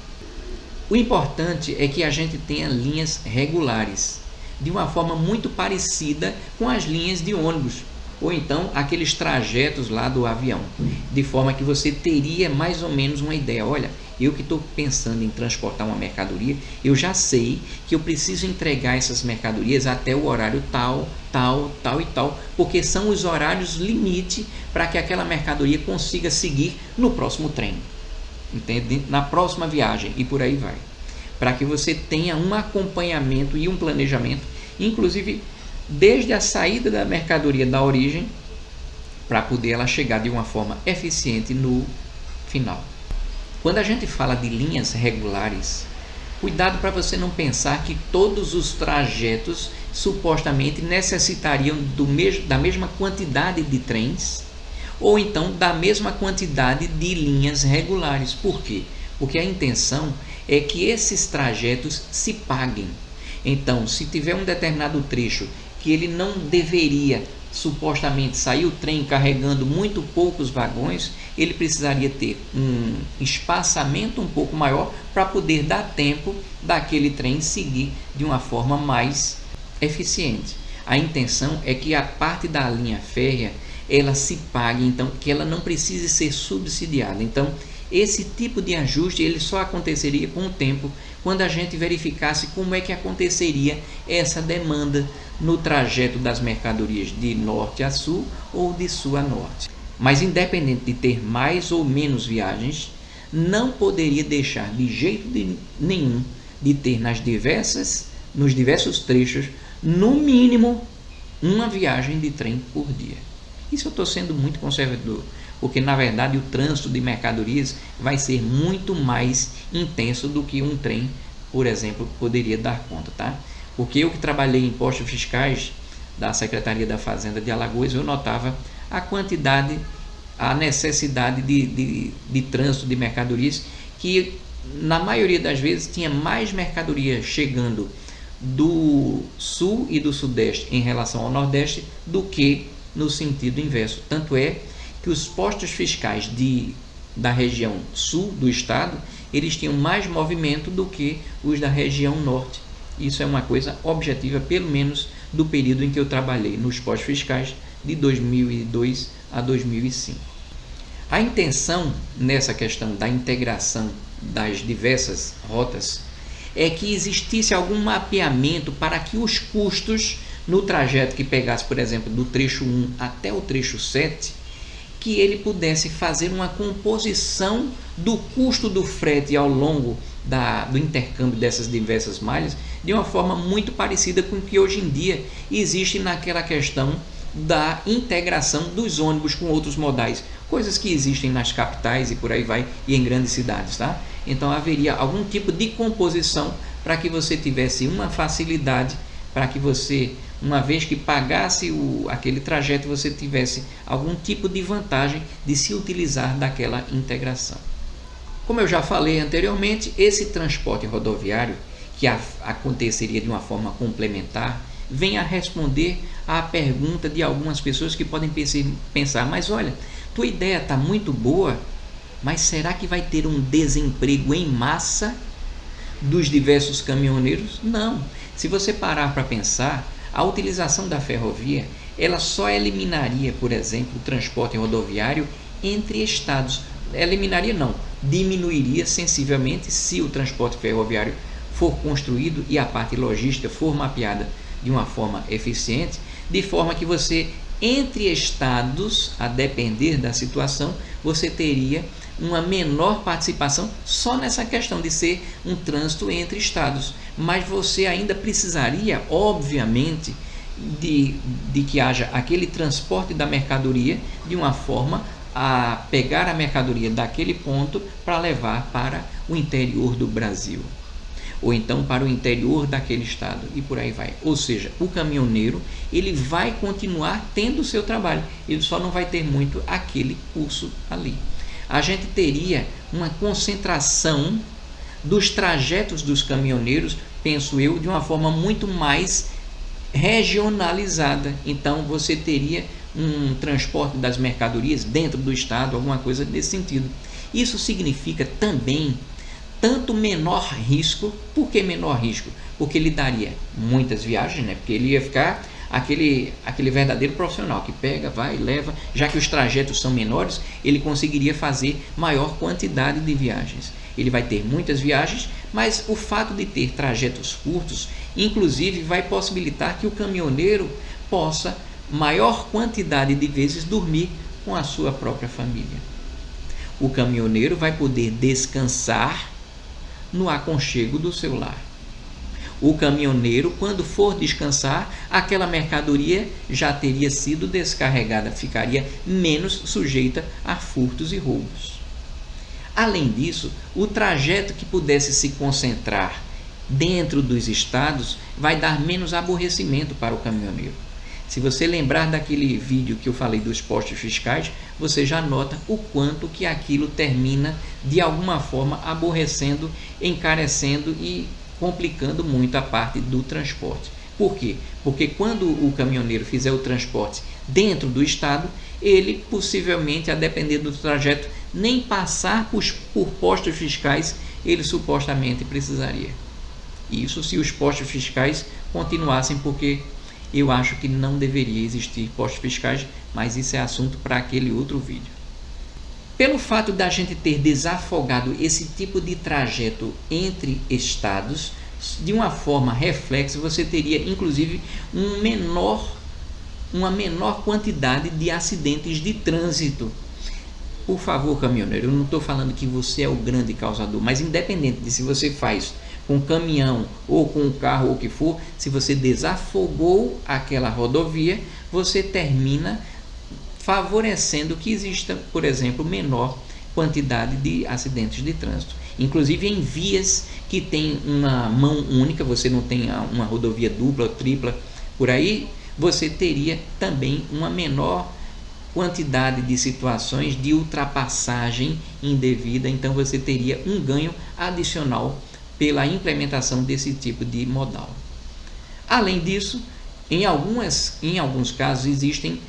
O importante é que a gente tenha linhas regulares, de uma forma muito parecida com as linhas de ônibus, ou então aqueles trajetos lá do avião, de forma que você teria mais ou menos uma ideia. Olha, eu que estou pensando em transportar uma mercadoria, eu já sei que eu preciso entregar essas mercadorias até o horário tal, tal e tal, porque são os horários limite para que aquela mercadoria consiga seguir no próximo trem, entende? Na próxima viagem e por aí vai. para que você tenha um acompanhamento e um planejamento, inclusive desde a saída da mercadoria da origem, para poder ela chegar de uma forma eficiente no final. Quando a gente fala de linhas regulares, cuidado para você não pensar que todos os trajetos supostamente necessitariam da mesma quantidade de trens ou então da mesma quantidade de linhas regulares. Por quê? Porque a intenção é que esses trajetos se paguem. Então, se tiver um determinado trecho que ele não deveria supostamente sair o trem carregando muito poucos vagões, ele precisaria ter um espaçamento um pouco maior para poder dar tempo daquele trem seguir de uma forma mais eficiente. A intenção é que a parte da linha férrea ela se pague, então que ela não precise ser subsidiada. Então, esse tipo de ajuste ele só aconteceria com o tempo, quando a gente verificasse como é que aconteceria essa demanda no trajeto das mercadorias de norte a sul ou de sul a norte. Mas independente de ter mais ou menos viagens, não poderia deixar de jeito nenhum de ter nos diversos trechos, no mínimo, uma viagem de trem por dia. Isso eu estou sendo muito conservador, porque na verdade o trânsito de mercadorias vai ser muito mais intenso do que um trem, por exemplo, poderia dar conta, tá? Porque eu que trabalhei em postos fiscais da Secretaria da Fazenda de Alagoas, eu notava a necessidade de trânsito de mercadorias, que na maioria das vezes tinha mais mercadoria chegando do sul e do sudeste em relação ao nordeste do que no sentido inverso. Tanto é que os postos fiscais da região sul do estado, eles tinham mais movimento do que os da região norte. Isso é uma coisa objetiva, pelo menos do período em que eu trabalhei nos postos fiscais de 2002 a 2005. A intenção nessa questão da integração das diversas rotas é que existisse algum mapeamento para que os custos no trajeto que pegasse, por exemplo, do trecho 1 até o trecho 7, que ele pudesse fazer uma composição do custo do frete ao longo do intercâmbio dessas diversas malhas de uma forma muito parecida com o que hoje em dia existe naquela questão da integração dos ônibus com outros modais, coisas que existem nas capitais e por aí vai, e em grandes cidades, tá? Então haveria algum tipo de composição para que você tivesse uma facilidade, para que você, uma vez que pagasse aquele trajeto, você tivesse algum tipo de vantagem de se utilizar daquela integração. Como eu já falei anteriormente, esse transporte rodoviário, que aconteceria de uma forma complementar, vem a responder à pergunta de algumas pessoas que podem pensar, mas olha, tua ideia está muito boa, mas será que vai ter um desemprego em massa dos diversos caminhoneiros? Não. Se você parar para pensar, a utilização da ferrovia, ela só eliminaria, por exemplo, o transporte rodoviário entre estados. Eliminaria não, diminuiria sensivelmente se o transporte ferroviário for construído e a parte logística for mapeada de uma forma eficiente, de forma que você, entre estados, a depender da situação, você teria uma menor participação só nessa questão de ser um trânsito entre estados, mas você ainda precisaria, obviamente, de que haja aquele transporte da mercadoria de uma forma a pegar a mercadoria daquele ponto para levar para o interior do Brasil, ou então para o interior daquele estado, e por aí vai. Ou seja, o caminhoneiro ele vai continuar tendo o seu trabalho, ele só não vai ter muito aquele curso ali. A gente teria uma concentração dos trajetos dos caminhoneiros, penso eu, de uma forma muito mais regionalizada. Então você teria um transporte das mercadorias dentro do estado, alguma coisa desse sentido. Isso significa também tanto menor risco. Por que menor risco? Porque ele daria muitas viagens, né? Porque ele ia ficar aquele verdadeiro profissional que pega, vai, leva, já que os trajetos são menores, ele conseguiria fazer maior quantidade de viagens. Ele vai ter muitas viagens, mas o fato de ter trajetos curtos, inclusive, vai possibilitar que o caminhoneiro possa, maior quantidade de vezes, dormir com a sua própria família. O caminhoneiro vai poder descansar no aconchego do seu lar. O caminhoneiro, quando for descansar, aquela mercadoria já teria sido descarregada, ficaria menos sujeita a furtos e roubos. Além disso, o trajeto que pudesse se concentrar dentro dos estados vai dar menos aborrecimento para o caminhoneiro. Se você lembrar daquele vídeo que eu falei dos postos fiscais, você já nota o quanto que aquilo termina de alguma forma aborrecendo, encarecendo e complicando muito a parte do transporte. Por quê? Porque quando o caminhoneiro fizer o transporte dentro do estado, ele possivelmente, a depender do trajeto, nem passar por postos fiscais ele supostamente precisaria. Isso se os postos fiscais continuassem, porque eu acho que não deveria existir postos fiscais, mas isso é assunto para aquele outro vídeo. Pelo fato da gente ter desafogado esse tipo de trajeto entre estados, de uma forma reflexa, você teria inclusive uma menor quantidade de acidentes de trânsito. Por favor, caminhoneiro, eu não estou falando que você é o grande causador, mas independente de se você faz com caminhão ou com carro ou o que for, se você desafogou aquela rodovia, você termina favorecendo que exista, por exemplo, menor quantidade de acidentes de trânsito. Inclusive em vias que tem uma mão única, você não tem uma rodovia dupla ou tripla por aí, você teria também uma menor quantidade de situações de ultrapassagem indevida, então você teria um ganho adicional pela implementação desse tipo de modal. Além disso, em alguns casos existem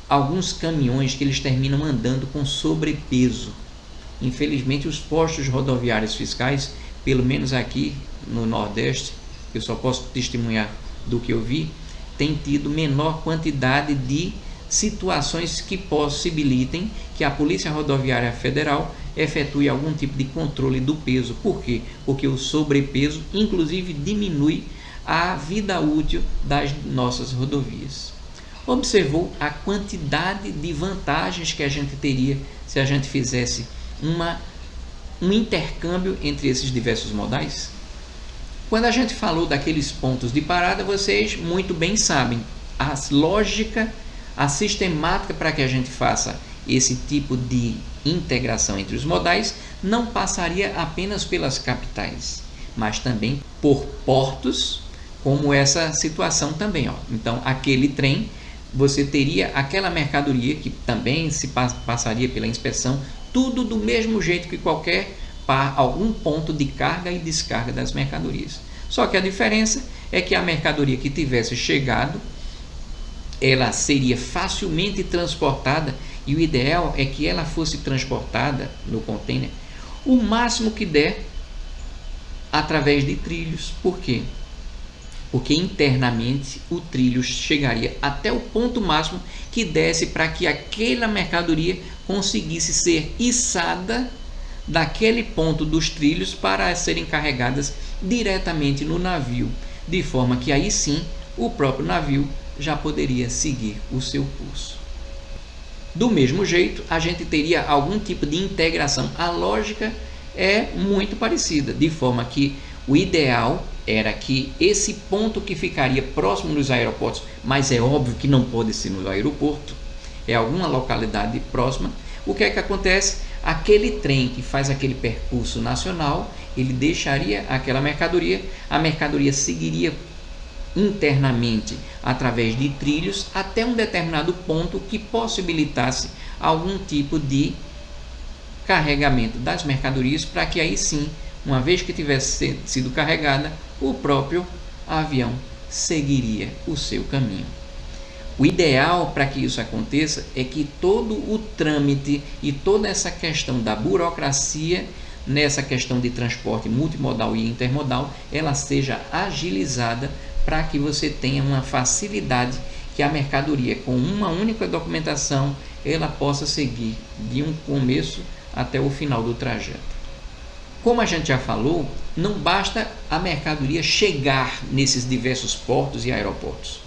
alguns caminhões que eles terminam andando com sobrepeso. Infelizmente, os postos rodoviários fiscais, pelo menos aqui no Nordeste, eu só posso testemunhar do que eu vi, tem tido menor quantidade de situações que possibilitem que a Polícia Rodoviária Federal efetue algum tipo de controle do peso. Por quê? Porque o sobrepeso, inclusive, diminui a vida útil das nossas rodovias. Observou a quantidade de vantagens que a gente teria se a gente fizesse um intercâmbio entre esses diversos modais? Quando a gente falou daqueles pontos de parada, vocês muito bem sabem a lógica, a sistemática para que a gente faça esse tipo de integração entre os modais não passaria apenas pelas capitais, mas também por portos, como essa situação também. Então, aquele trem, você teria aquela mercadoria que também se passaria pela inspeção, tudo do mesmo jeito que algum ponto de carga e descarga das mercadorias. Só que a diferença é que a mercadoria que tivesse chegado, ela seria facilmente transportada, e o ideal é que ela fosse transportada no container o máximo que der através de trilhos. Por quê? Porque internamente o trilho chegaria até o ponto máximo que desse para que aquela mercadoria conseguisse ser içada daquele ponto dos trilhos para serem carregadas diretamente no navio, de forma que aí sim o próprio navio já poderia seguir o seu curso. Do mesmo jeito, a gente teria algum tipo de integração. A lógica é muito parecida, de forma que o ideal era que esse ponto que ficaria próximo dos aeroportos, mas é óbvio que não pode ser no aeroporto, é alguma localidade próxima. O que é que acontece? Aquele trem que faz aquele percurso nacional, ele deixaria aquela mercadoria, a mercadoria seguiria internamente através de trilhos até um determinado ponto que possibilitasse algum tipo de carregamento das mercadorias, para que aí sim, uma vez que tivesse sido carregada, o próprio avião seguiria o seu caminho. O ideal para que isso aconteça é que todo o trâmite e toda essa questão da burocracia nessa questão de transporte multimodal e intermodal, ela seja agilizada para que você tenha uma facilidade que a mercadoria, com uma única documentação, ela possa seguir de um começo até o final do trajeto. Como a gente já falou, não basta a mercadoria chegar nesses diversos portos e aeroportos,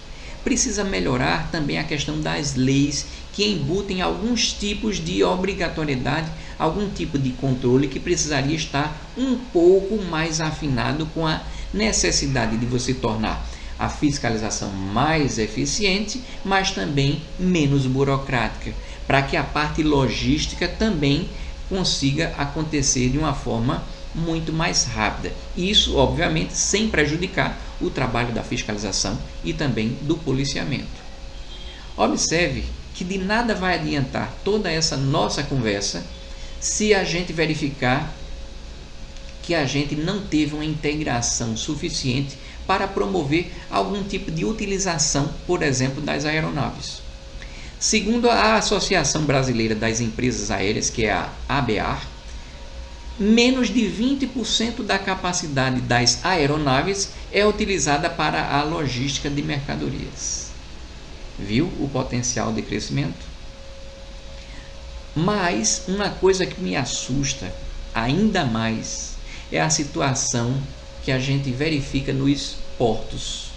Precisa melhorar também a questão das leis que embutem alguns tipos de obrigatoriedade, algum tipo de controle que precisaria estar um pouco mais afinado com a necessidade de você tornar a fiscalização mais eficiente, mas também menos burocrática, para que a parte logística também consiga acontecer de uma forma muito mais rápida. Isso, obviamente, sem prejudicar o trabalho da fiscalização e também do policiamento. Observe que de nada vai adiantar toda essa nossa conversa se a gente verificar que a gente não teve uma integração suficiente para promover algum tipo de utilização, por exemplo, das aeronaves. Segundo a Associação Brasileira das Empresas Aéreas, que é a ABAR, menos de 20% da capacidade das aeronaves é utilizada para a logística de mercadorias. Viu o potencial de crescimento? Mas uma coisa que me assusta ainda mais é a situação que a gente verifica nos portos.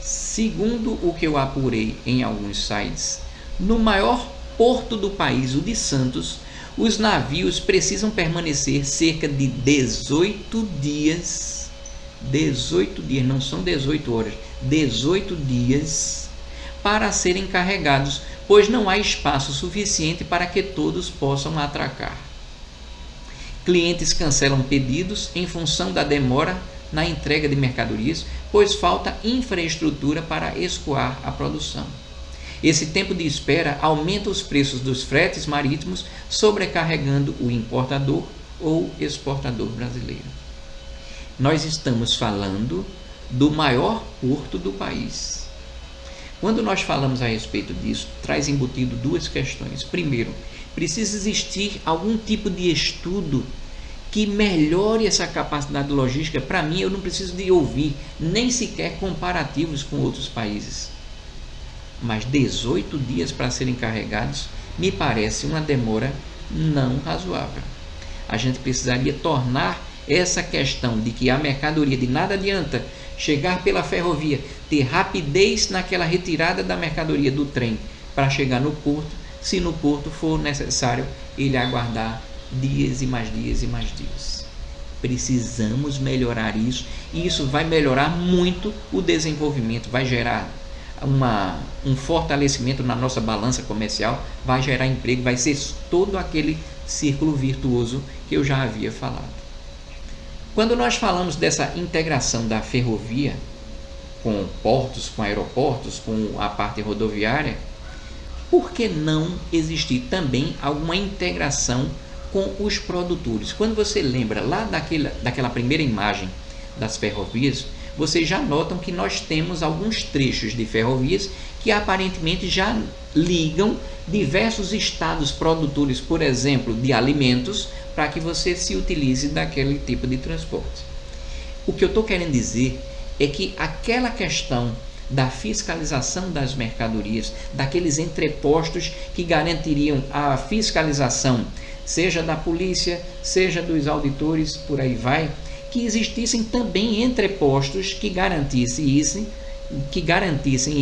Segundo o que eu apurei em alguns sites, no maior porto do país, o de Santos, os navios precisam permanecer cerca de 18 dias, não são 18 horas, 18 dias para serem carregados, pois não há espaço suficiente para que todos possam atracar. Clientes cancelam pedidos em função da demora na entrega de mercadorias, pois falta infraestrutura para escoar a produção. Esse tempo de espera aumenta os preços dos fretes marítimos, sobrecarregando o importador ou exportador brasileiro. Nós estamos falando do maior porto do país. Quando nós falamos a respeito disso, traz embutido duas questões. Primeiro, precisa existir algum tipo de estudo que melhore essa capacidade logística. Para mim, eu não preciso de ouvir nem sequer comparativos com outros países. Mas 18 dias para serem carregados me parece uma demora não razoável. A gente precisaria tornar essa questão de que a mercadoria, de nada adianta chegar pela ferrovia, ter rapidez naquela retirada da mercadoria do trem para chegar no porto, se no porto for necessário ele aguardar dias e mais dias e mais dias. Precisamos melhorar isso, e isso vai melhorar muito o desenvolvimento, vai gerar um fortalecimento na nossa balança comercial, vai gerar emprego, vai ser todo aquele círculo virtuoso que eu já havia falado. Quando nós falamos dessa integração da ferrovia com portos, com aeroportos, com a parte rodoviária, por que não existir também alguma integração com os produtores? Quando você lembra lá daquela primeira imagem das ferrovias, vocês já notam que nós temos alguns trechos de ferrovias que aparentemente já ligam diversos estados produtores, por exemplo, de alimentos, para que você se utilize daquele tipo de transporte. O que eu estou querendo dizer é que aquela questão da fiscalização das mercadorias, daqueles entrepostos que garantiriam a fiscalização, seja da polícia, seja dos auditores, por aí vai, que existissem também entrepostos que garantissem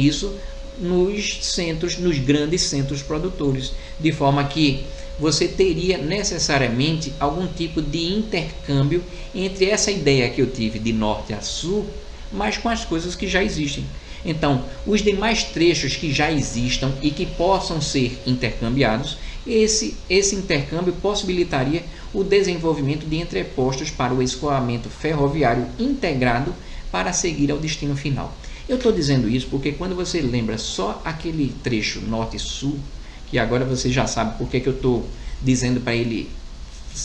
isso nos centros, nos grandes centros produtores, de forma que você teria necessariamente algum tipo de intercâmbio entre essa ideia que eu tive de norte a sul, mas com as coisas que já existem. Então, os demais trechos que já existam e que possam ser intercambiados, esse intercâmbio possibilitaria o desenvolvimento de entrepostos para o escoamento ferroviário integrado para seguir ao destino final. Eu estou dizendo isso porque quando você lembra só aquele trecho norte e sul, que agora você já sabe por que eu estou dizendo para ele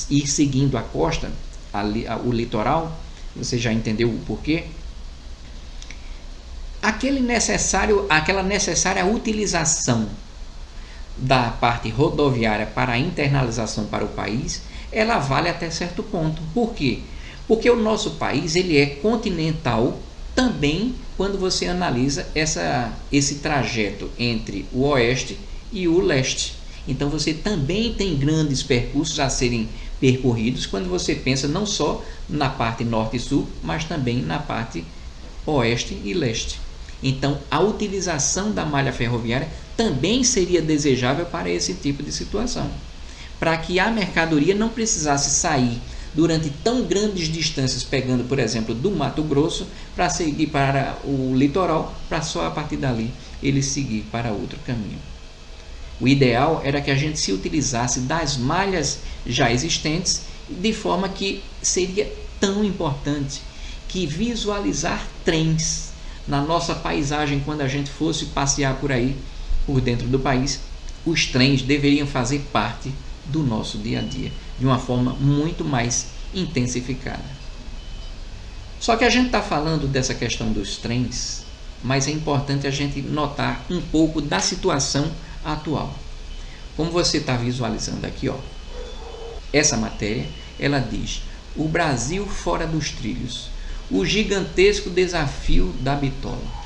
ir seguindo a costa, o litoral, você já entendeu o porquê? Aquela necessária utilização da parte rodoviária para a internalização para o país, ela vale até certo ponto. Por quê? Porque o nosso país ele é continental também quando você analisa esse trajeto entre o oeste e o leste. Então você também tem grandes percursos a serem percorridos quando você pensa não só na parte norte e sul, mas também na parte oeste e leste. Então, a utilização da malha ferroviária também seria desejável para esse tipo de situação, para que a mercadoria não precisasse sair durante tão grandes distâncias, pegando, por exemplo, do Mato Grosso, para seguir para o litoral, para só a partir dali ele seguir para outro caminho. O ideal era que a gente se utilizasse das malhas já existentes, de forma que seria tão importante que visualizar trens na nossa paisagem quando a gente fosse passear por aí, por dentro do país, os trens deveriam fazer parte do nosso dia a dia, de uma forma muito mais intensificada. Só que a gente está falando dessa questão dos trens, mas é importante a gente notar um pouco da situação atual. Como você está visualizando aqui, ó, essa matéria, ela diz: o Brasil fora dos trilhos, o gigantesco desafio da bitola.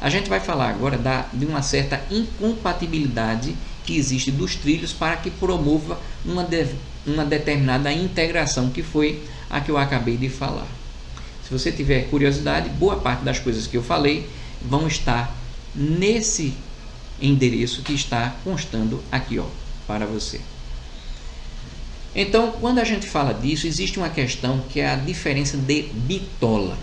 A gente vai falar agora de uma certa incompatibilidade que existe dos trilhos para que promova uma determinada integração, que foi a que eu acabei de falar. Se você tiver curiosidade, boa parte das coisas que eu falei vão estar nesse endereço que está constando aqui, ó, para você. Então, quando a gente fala disso, existe uma questão que é a diferença de bitola.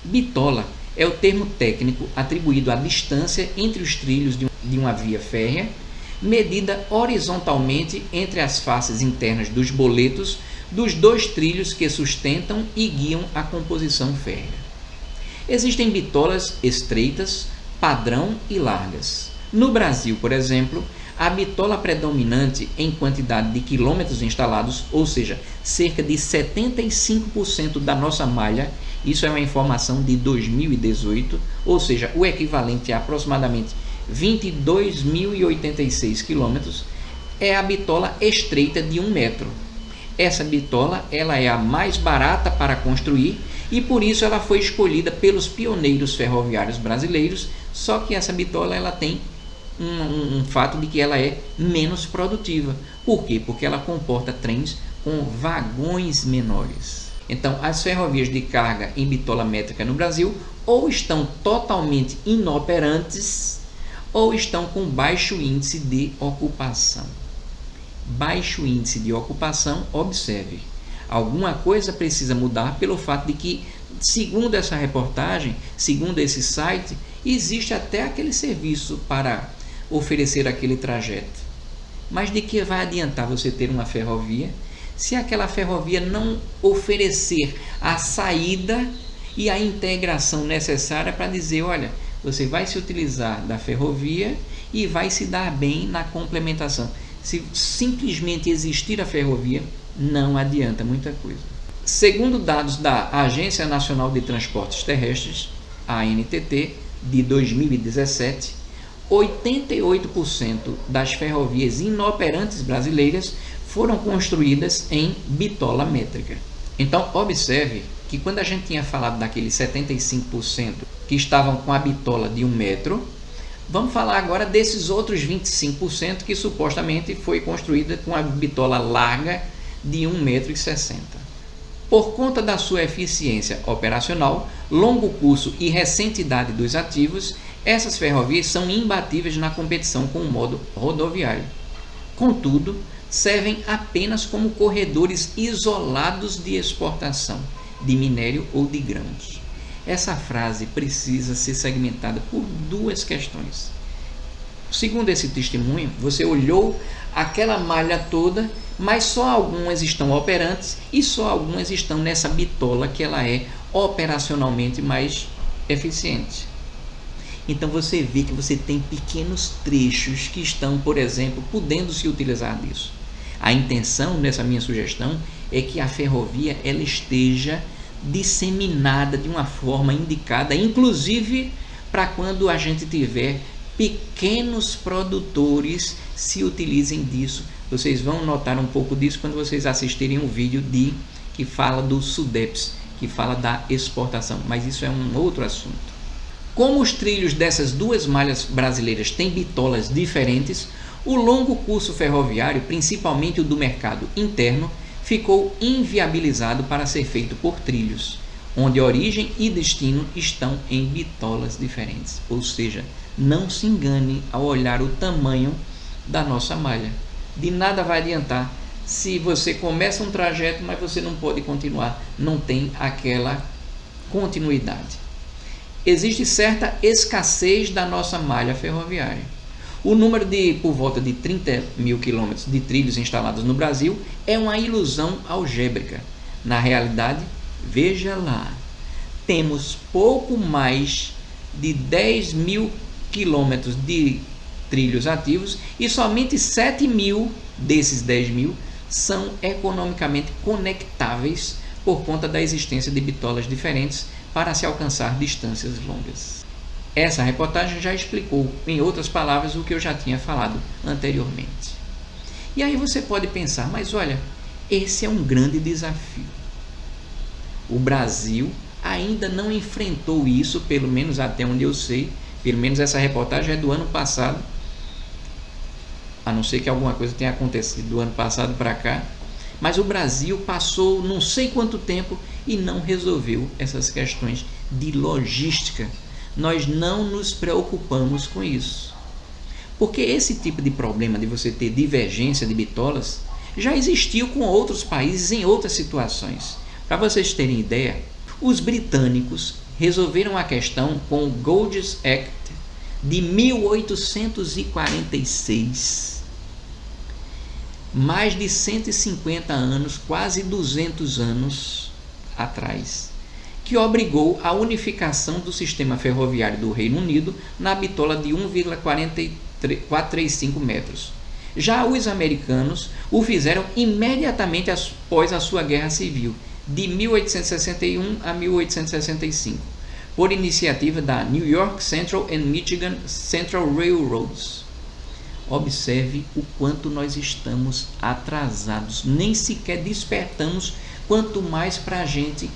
Bitola é o termo técnico atribuído à distância entre os trilhos de uma via férrea, medida horizontalmente entre as faces internas dos boletos dos dois trilhos que sustentam e guiam a composição férrea. Existem bitolas estreitas, padrão e largas. No Brasil, por exemplo, a bitola predominante em quantidade de quilômetros instalados, ou seja, cerca de 75% da nossa malha, isso é uma informação de 2018, ou seja, o equivalente a aproximadamente 22.086 quilômetros, é a bitola estreita de 1 metro. Essa bitola ela é a mais barata para construir e por isso ela foi escolhida pelos pioneiros ferroviários brasileiros, só que essa bitola ela tem um fato de que ela é menos produtiva. Por quê? Porque ela comporta trens com vagões menores. Então, as ferrovias de carga em bitola métrica no Brasil ou estão totalmente inoperantes ou estão com baixo índice de ocupação. Baixo índice de ocupação, observe, alguma coisa precisa mudar pelo fato de que, segundo essa reportagem, segundo esse site, existe até aquele serviço para oferecer aquele trajeto. Mas de que vai adiantar você ter uma ferrovia se aquela ferrovia não oferecer a saída e a integração necessária para dizer, olha, você vai se utilizar da ferrovia e vai se dar bem na complementação. Se simplesmente existir a ferrovia, não adianta muita coisa. Segundo dados da Agência Nacional de Transportes Terrestres, a ANTT, de 2017, 88% das ferrovias inoperantes brasileiras foram construídas em bitola métrica. Então, observe que quando a gente tinha falado daqueles 75% que estavam com a bitola de 1 metro, vamos falar agora desses outros 25% que supostamente foi construída com a bitola larga de 1,60 m. Por conta da sua eficiência operacional, longo curso e recente idade dos ativos, essas ferrovias são imbatíveis na competição com o modo rodoviário. Contudo, servem apenas como corredores isolados de exportação de minério ou de grãos. Essa frase precisa ser segmentada por duas questões. Segundo esse testemunho, você olhou aquela malha toda, mas só algumas estão operantes e só algumas estão nessa bitola que ela é operacionalmente mais eficiente. Então você vê que você tem pequenos trechos que estão, por exemplo, podendo se utilizar disso. A intenção nessa minha sugestão é que a ferrovia ela esteja disseminada de uma forma indicada, inclusive para quando a gente tiver pequenos produtores se utilizem disso. Vocês vão notar um pouco disso quando vocês assistirem um vídeo que fala do SUDEPS, que fala da exportação, mas isso é um outro assunto. Como os trilhos dessas duas malhas brasileiras têm bitolas diferentes, o longo curso ferroviário, principalmente o do mercado interno, ficou inviabilizado para ser feito por trilhos. onde origem e destino estão em bitolas diferentes. Ou seja, não se engane ao olhar o tamanho da nossa malha. De nada vai adiantar se você começa um trajeto, mas você não pode continuar, não tem aquela continuidade. Existe certa escassez da nossa malha ferroviária. O número de por volta de 30 mil quilômetros de trilhos instalados no Brasil é uma ilusão algébrica. Na realidade, veja lá, temos pouco mais de 10 mil quilômetros de trilhos ativos e somente 7 mil desses 10 mil são economicamente conectáveis por conta da existência de bitolas diferentes para se alcançar distâncias longas. Essa reportagem já explicou, em outras palavras, o que eu já tinha falado anteriormente. E aí você pode pensar, mas olha, esse é um grande desafio. O Brasil ainda não enfrentou isso, pelo menos até onde eu sei, pelo menos essa reportagem é do ano passado, a não ser que alguma coisa tenha acontecido do ano passado para cá, mas o Brasil passou não sei quanto tempo e não resolveu essas questões de logística. Nós não nos preocupamos com isso. Porque esse tipo de problema de você ter divergência de bitolas já existiu com outros países em outras situações. Para vocês terem ideia, os britânicos resolveram a questão com o Golds Act de 1846. Mais de 150 anos, quase 200 anos atrás, que obrigou a unificação do sistema ferroviário do Reino Unido na bitola de 1,435 metros. Já os americanos o fizeram imediatamente após a sua Guerra Civil, de 1861 a 1865, por iniciativa da New York Central and Michigan Central Railroads. Observe o quanto nós estamos atrasados, nem sequer despertamos, quanto mais para a gente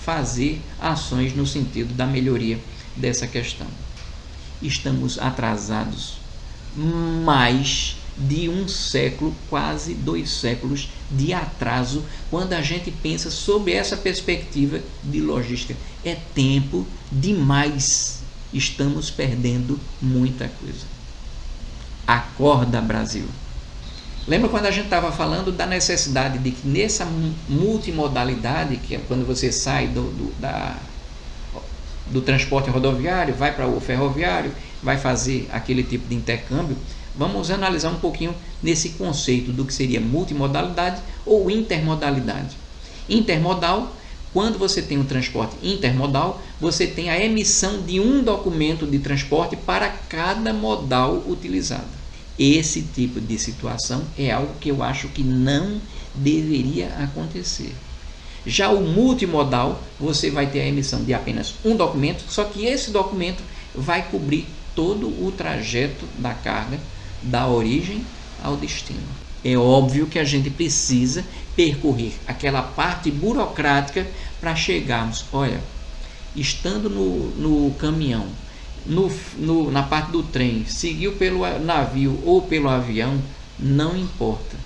fazer ações no sentido da melhoria dessa questão. Estamos atrasados mais de um século, quase 2 séculos de atraso, quando a gente pensa sobre essa perspectiva de logística. É tempo demais, estamos perdendo muita coisa. Acorda, Brasil! Lembra quando a gente estava falando da necessidade de que nessa multimodalidade, que é quando você sai do transporte rodoviário, vai para o ferroviário, vai fazer aquele tipo de intercâmbio, vamos analisar um pouquinho nesse conceito do que seria multimodalidade ou intermodalidade. Intermodal, quando você tem um transporte intermodal, você tem a emissão de um documento de transporte para cada modal utilizado. Esse tipo de situação é algo que eu acho que não deveria acontecer. Já o multimodal, você vai ter a emissão de apenas um documento, só que esse documento vai cobrir todo o trajeto da carga, da origem ao destino. É óbvio que a gente precisa percorrer aquela parte burocrática para chegarmos. Olha, estando no caminhão, na parte do trem, seguiu pelo navio ou pelo avião, não importa.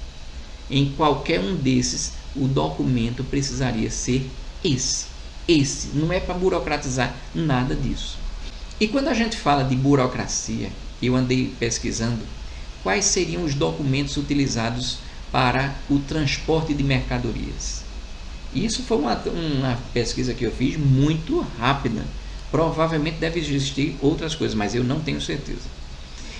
Em qualquer um desses, o documento precisaria ser esse. Não é para burocratizar nada disso. E quando a gente fala de burocracia, eu andei pesquisando quais seriam os documentos utilizados para o transporte de mercadorias. Isso foi uma pesquisa que eu fiz muito rápida. Provavelmente deve existir outras coisas, mas eu não tenho certeza.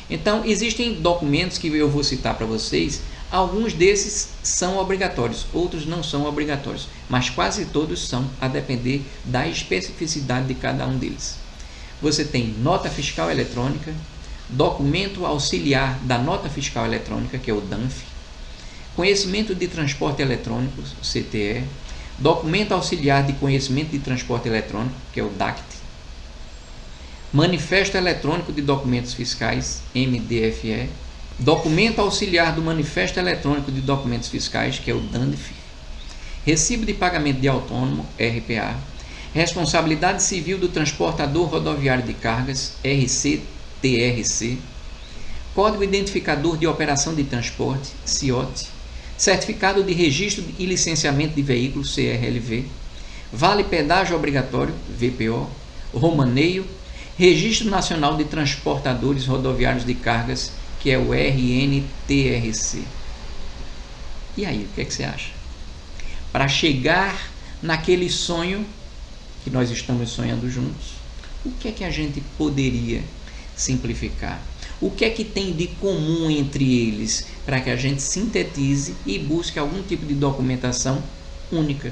Então, existem documentos que eu vou citar para vocês. Alguns desses são obrigatórios, outros não são obrigatórios, mas quase todos são, a depender da especificidade de cada um deles. Você tem nota fiscal eletrônica, documento auxiliar da nota fiscal eletrônica, que é o DANF, conhecimento de transporte eletrônico, CTE, documento auxiliar de conhecimento de transporte eletrônico, que é o DACT, manifesto eletrônico de documentos fiscais, MDFE, documento auxiliar do manifesto eletrônico de documentos fiscais, que é o DANDF, recibo de pagamento de autônomo, RPA, responsabilidade civil do transportador rodoviário de cargas, RCTRC, código identificador de operação de transporte, CIOT, certificado de registro e licenciamento de veículos, CRLV, Vale pedágio obrigatório, VPO, romaneio, Registro Nacional de Transportadores Rodoviários de Cargas, que é o RNTRC. E aí, o que é que você acha? Para chegar naquele sonho que nós estamos sonhando juntos, o que é que a gente poderia simplificar? O que é que tem de comum entre eles para que a gente sintetize e busque algum tipo de documentação única?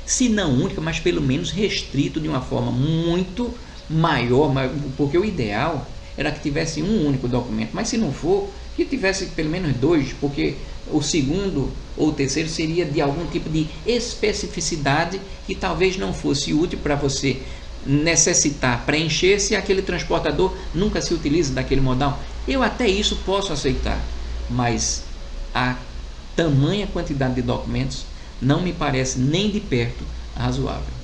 Se não única, mas pelo menos restrito de uma forma muito maior, porque o ideal era que tivesse um único documento, mas se não for, que tivesse pelo menos dois, porque o segundo ou o terceiro seria de algum tipo de especificidade que talvez não fosse útil para você necessitar preencher se aquele transportador nunca se utiliza daquele modal. Eu até isso posso aceitar, mas a tamanha quantidade de documentos não me parece nem de perto razoável.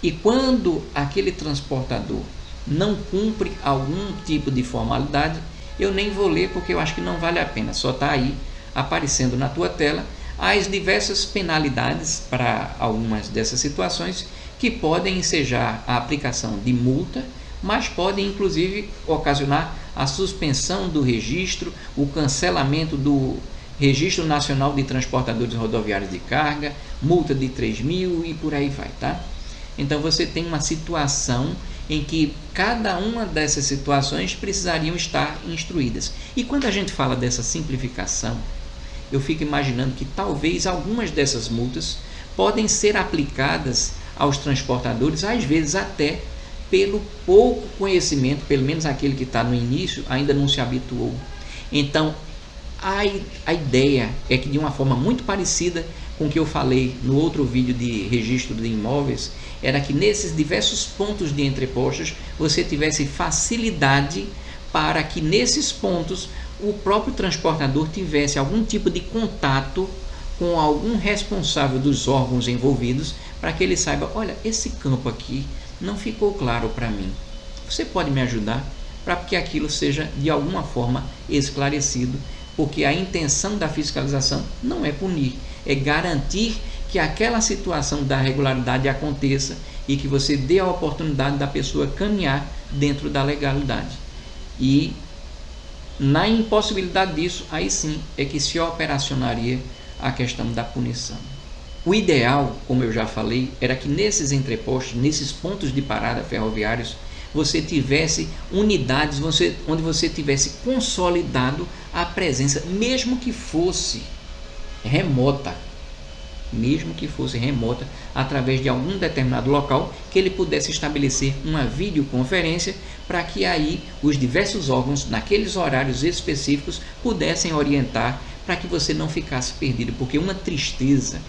E quando aquele transportador não cumpre algum tipo de formalidade, eu nem vou ler porque eu acho que não vale a pena. Só está aí aparecendo na tua tela as diversas penalidades para algumas dessas situações que podem ensejar a aplicação de multa, mas podem inclusive ocasionar a suspensão do registro, o cancelamento do Registro Nacional de Transportadores Rodoviários de Carga, multa de 3.000 e por aí vai, tá? Então você tem uma situação em que cada uma dessas situações precisariam estar instruídas. E quando a gente fala dessa simplificação, eu fico imaginando que talvez algumas dessas multas podem ser aplicadas aos transportadores, às vezes até pelo pouco conhecimento, pelo menos aquele que está no início, ainda não se habituou. Então, a ideia é que de uma forma muito parecida com o que eu falei no outro vídeo de registro de imóveis, era que nesses diversos pontos de entrepostos você tivesse facilidade para que nesses pontos o próprio transportador tivesse algum tipo de contato com algum responsável dos órgãos envolvidos, para que ele saiba, olha, esse campo aqui não ficou claro para mim. Você pode me ajudar para que aquilo seja de alguma forma esclarecido, porque a intenção da fiscalização não é punir, é garantir que aquela situação da regularidade aconteça e que você dê a oportunidade da pessoa caminhar dentro da legalidade. E na impossibilidade disso, aí sim é que se operacionaria a questão da punição. O ideal, como eu já falei, era que nesses entrepostos, nesses pontos de parada ferroviários, você tivesse unidades onde você tivesse consolidado a presença, mesmo que fosse remota, através de algum determinado local, que ele pudesse estabelecer uma videoconferência para que aí os diversos órgãos, naqueles horários específicos, pudessem orientar para que você não ficasse perdido, porque uma tristeza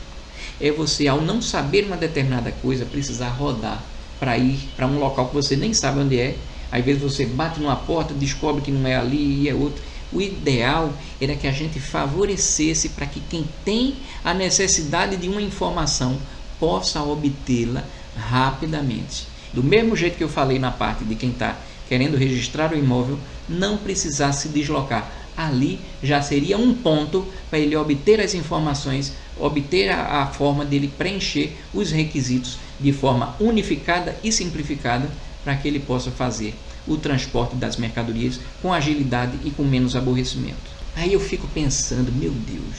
é você, ao não saber uma determinada coisa, precisar rodar para ir para um local que você nem sabe onde é. Às vezes você bate numa porta, descobre que não é ali e é outro. O ideal era que a gente favorecesse para que quem tem a necessidade de uma informação possa obtê-la rapidamente. Do mesmo jeito que eu falei na parte de quem está querendo registrar o imóvel, não precisar se deslocar. Ali já seria um ponto para ele obter as informações, obter a forma dele preencher os requisitos de forma unificada e simplificada, para que ele possa fazer o transporte das mercadorias com agilidade e com menos aborrecimento. Aí eu fico pensando, meu Deus,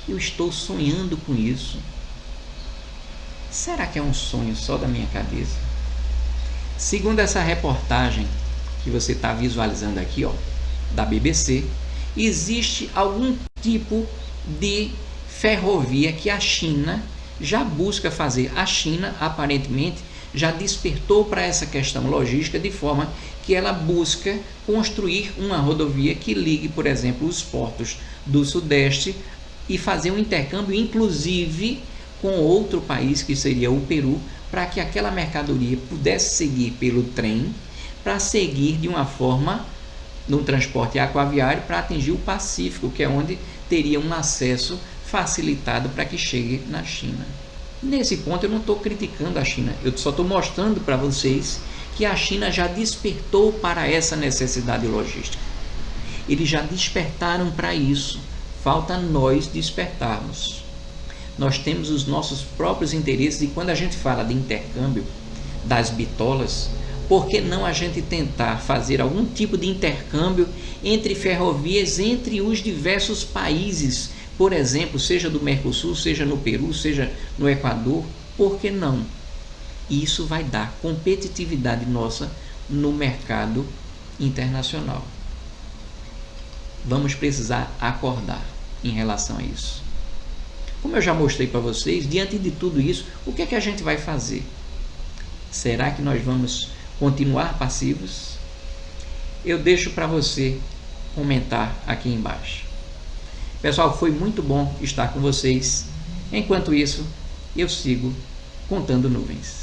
eu estou sonhando com isso. Será que é um sonho só da minha cabeça? Segundo essa reportagem que você está visualizando aqui, ó, da BBC, existe algum tipo de ferrovia que a China já busca fazer. A China, aparentemente, já despertou para essa questão logística, de forma que ela busca construir uma rodovia que ligue, por exemplo, os portos do Sudeste e fazer um intercâmbio, inclusive, com outro país, que seria o Peru, para que aquela mercadoria pudesse seguir pelo trem, para seguir de uma forma no transporte aquaviário para atingir o Pacífico, que é onde teria um acesso facilitado para que chegue na China. Nesse ponto eu não estou criticando a China, eu só estou mostrando para vocês que a China já despertou para essa necessidade logística. Eles já despertaram para isso, falta nós despertarmos. nós temos os nossos próprios interesses, e quando a gente fala de intercâmbio das bitolas, por que não a gente tentar fazer algum tipo de intercâmbio entre ferrovias, entre os diversos países, por exemplo, seja do Mercosul, seja no Peru, seja no Equador? Por que não? Isso vai dar competitividade nossa no mercado internacional. Vamos precisar acordar em relação a isso. Como eu já mostrei para vocês, diante de tudo isso, o que é que a gente vai fazer? Será que nós vamos continuar passivos? Eu deixo para você comentar aqui embaixo. Pessoal, foi muito bom estar com vocês. Enquanto isso, eu sigo contando nuvens.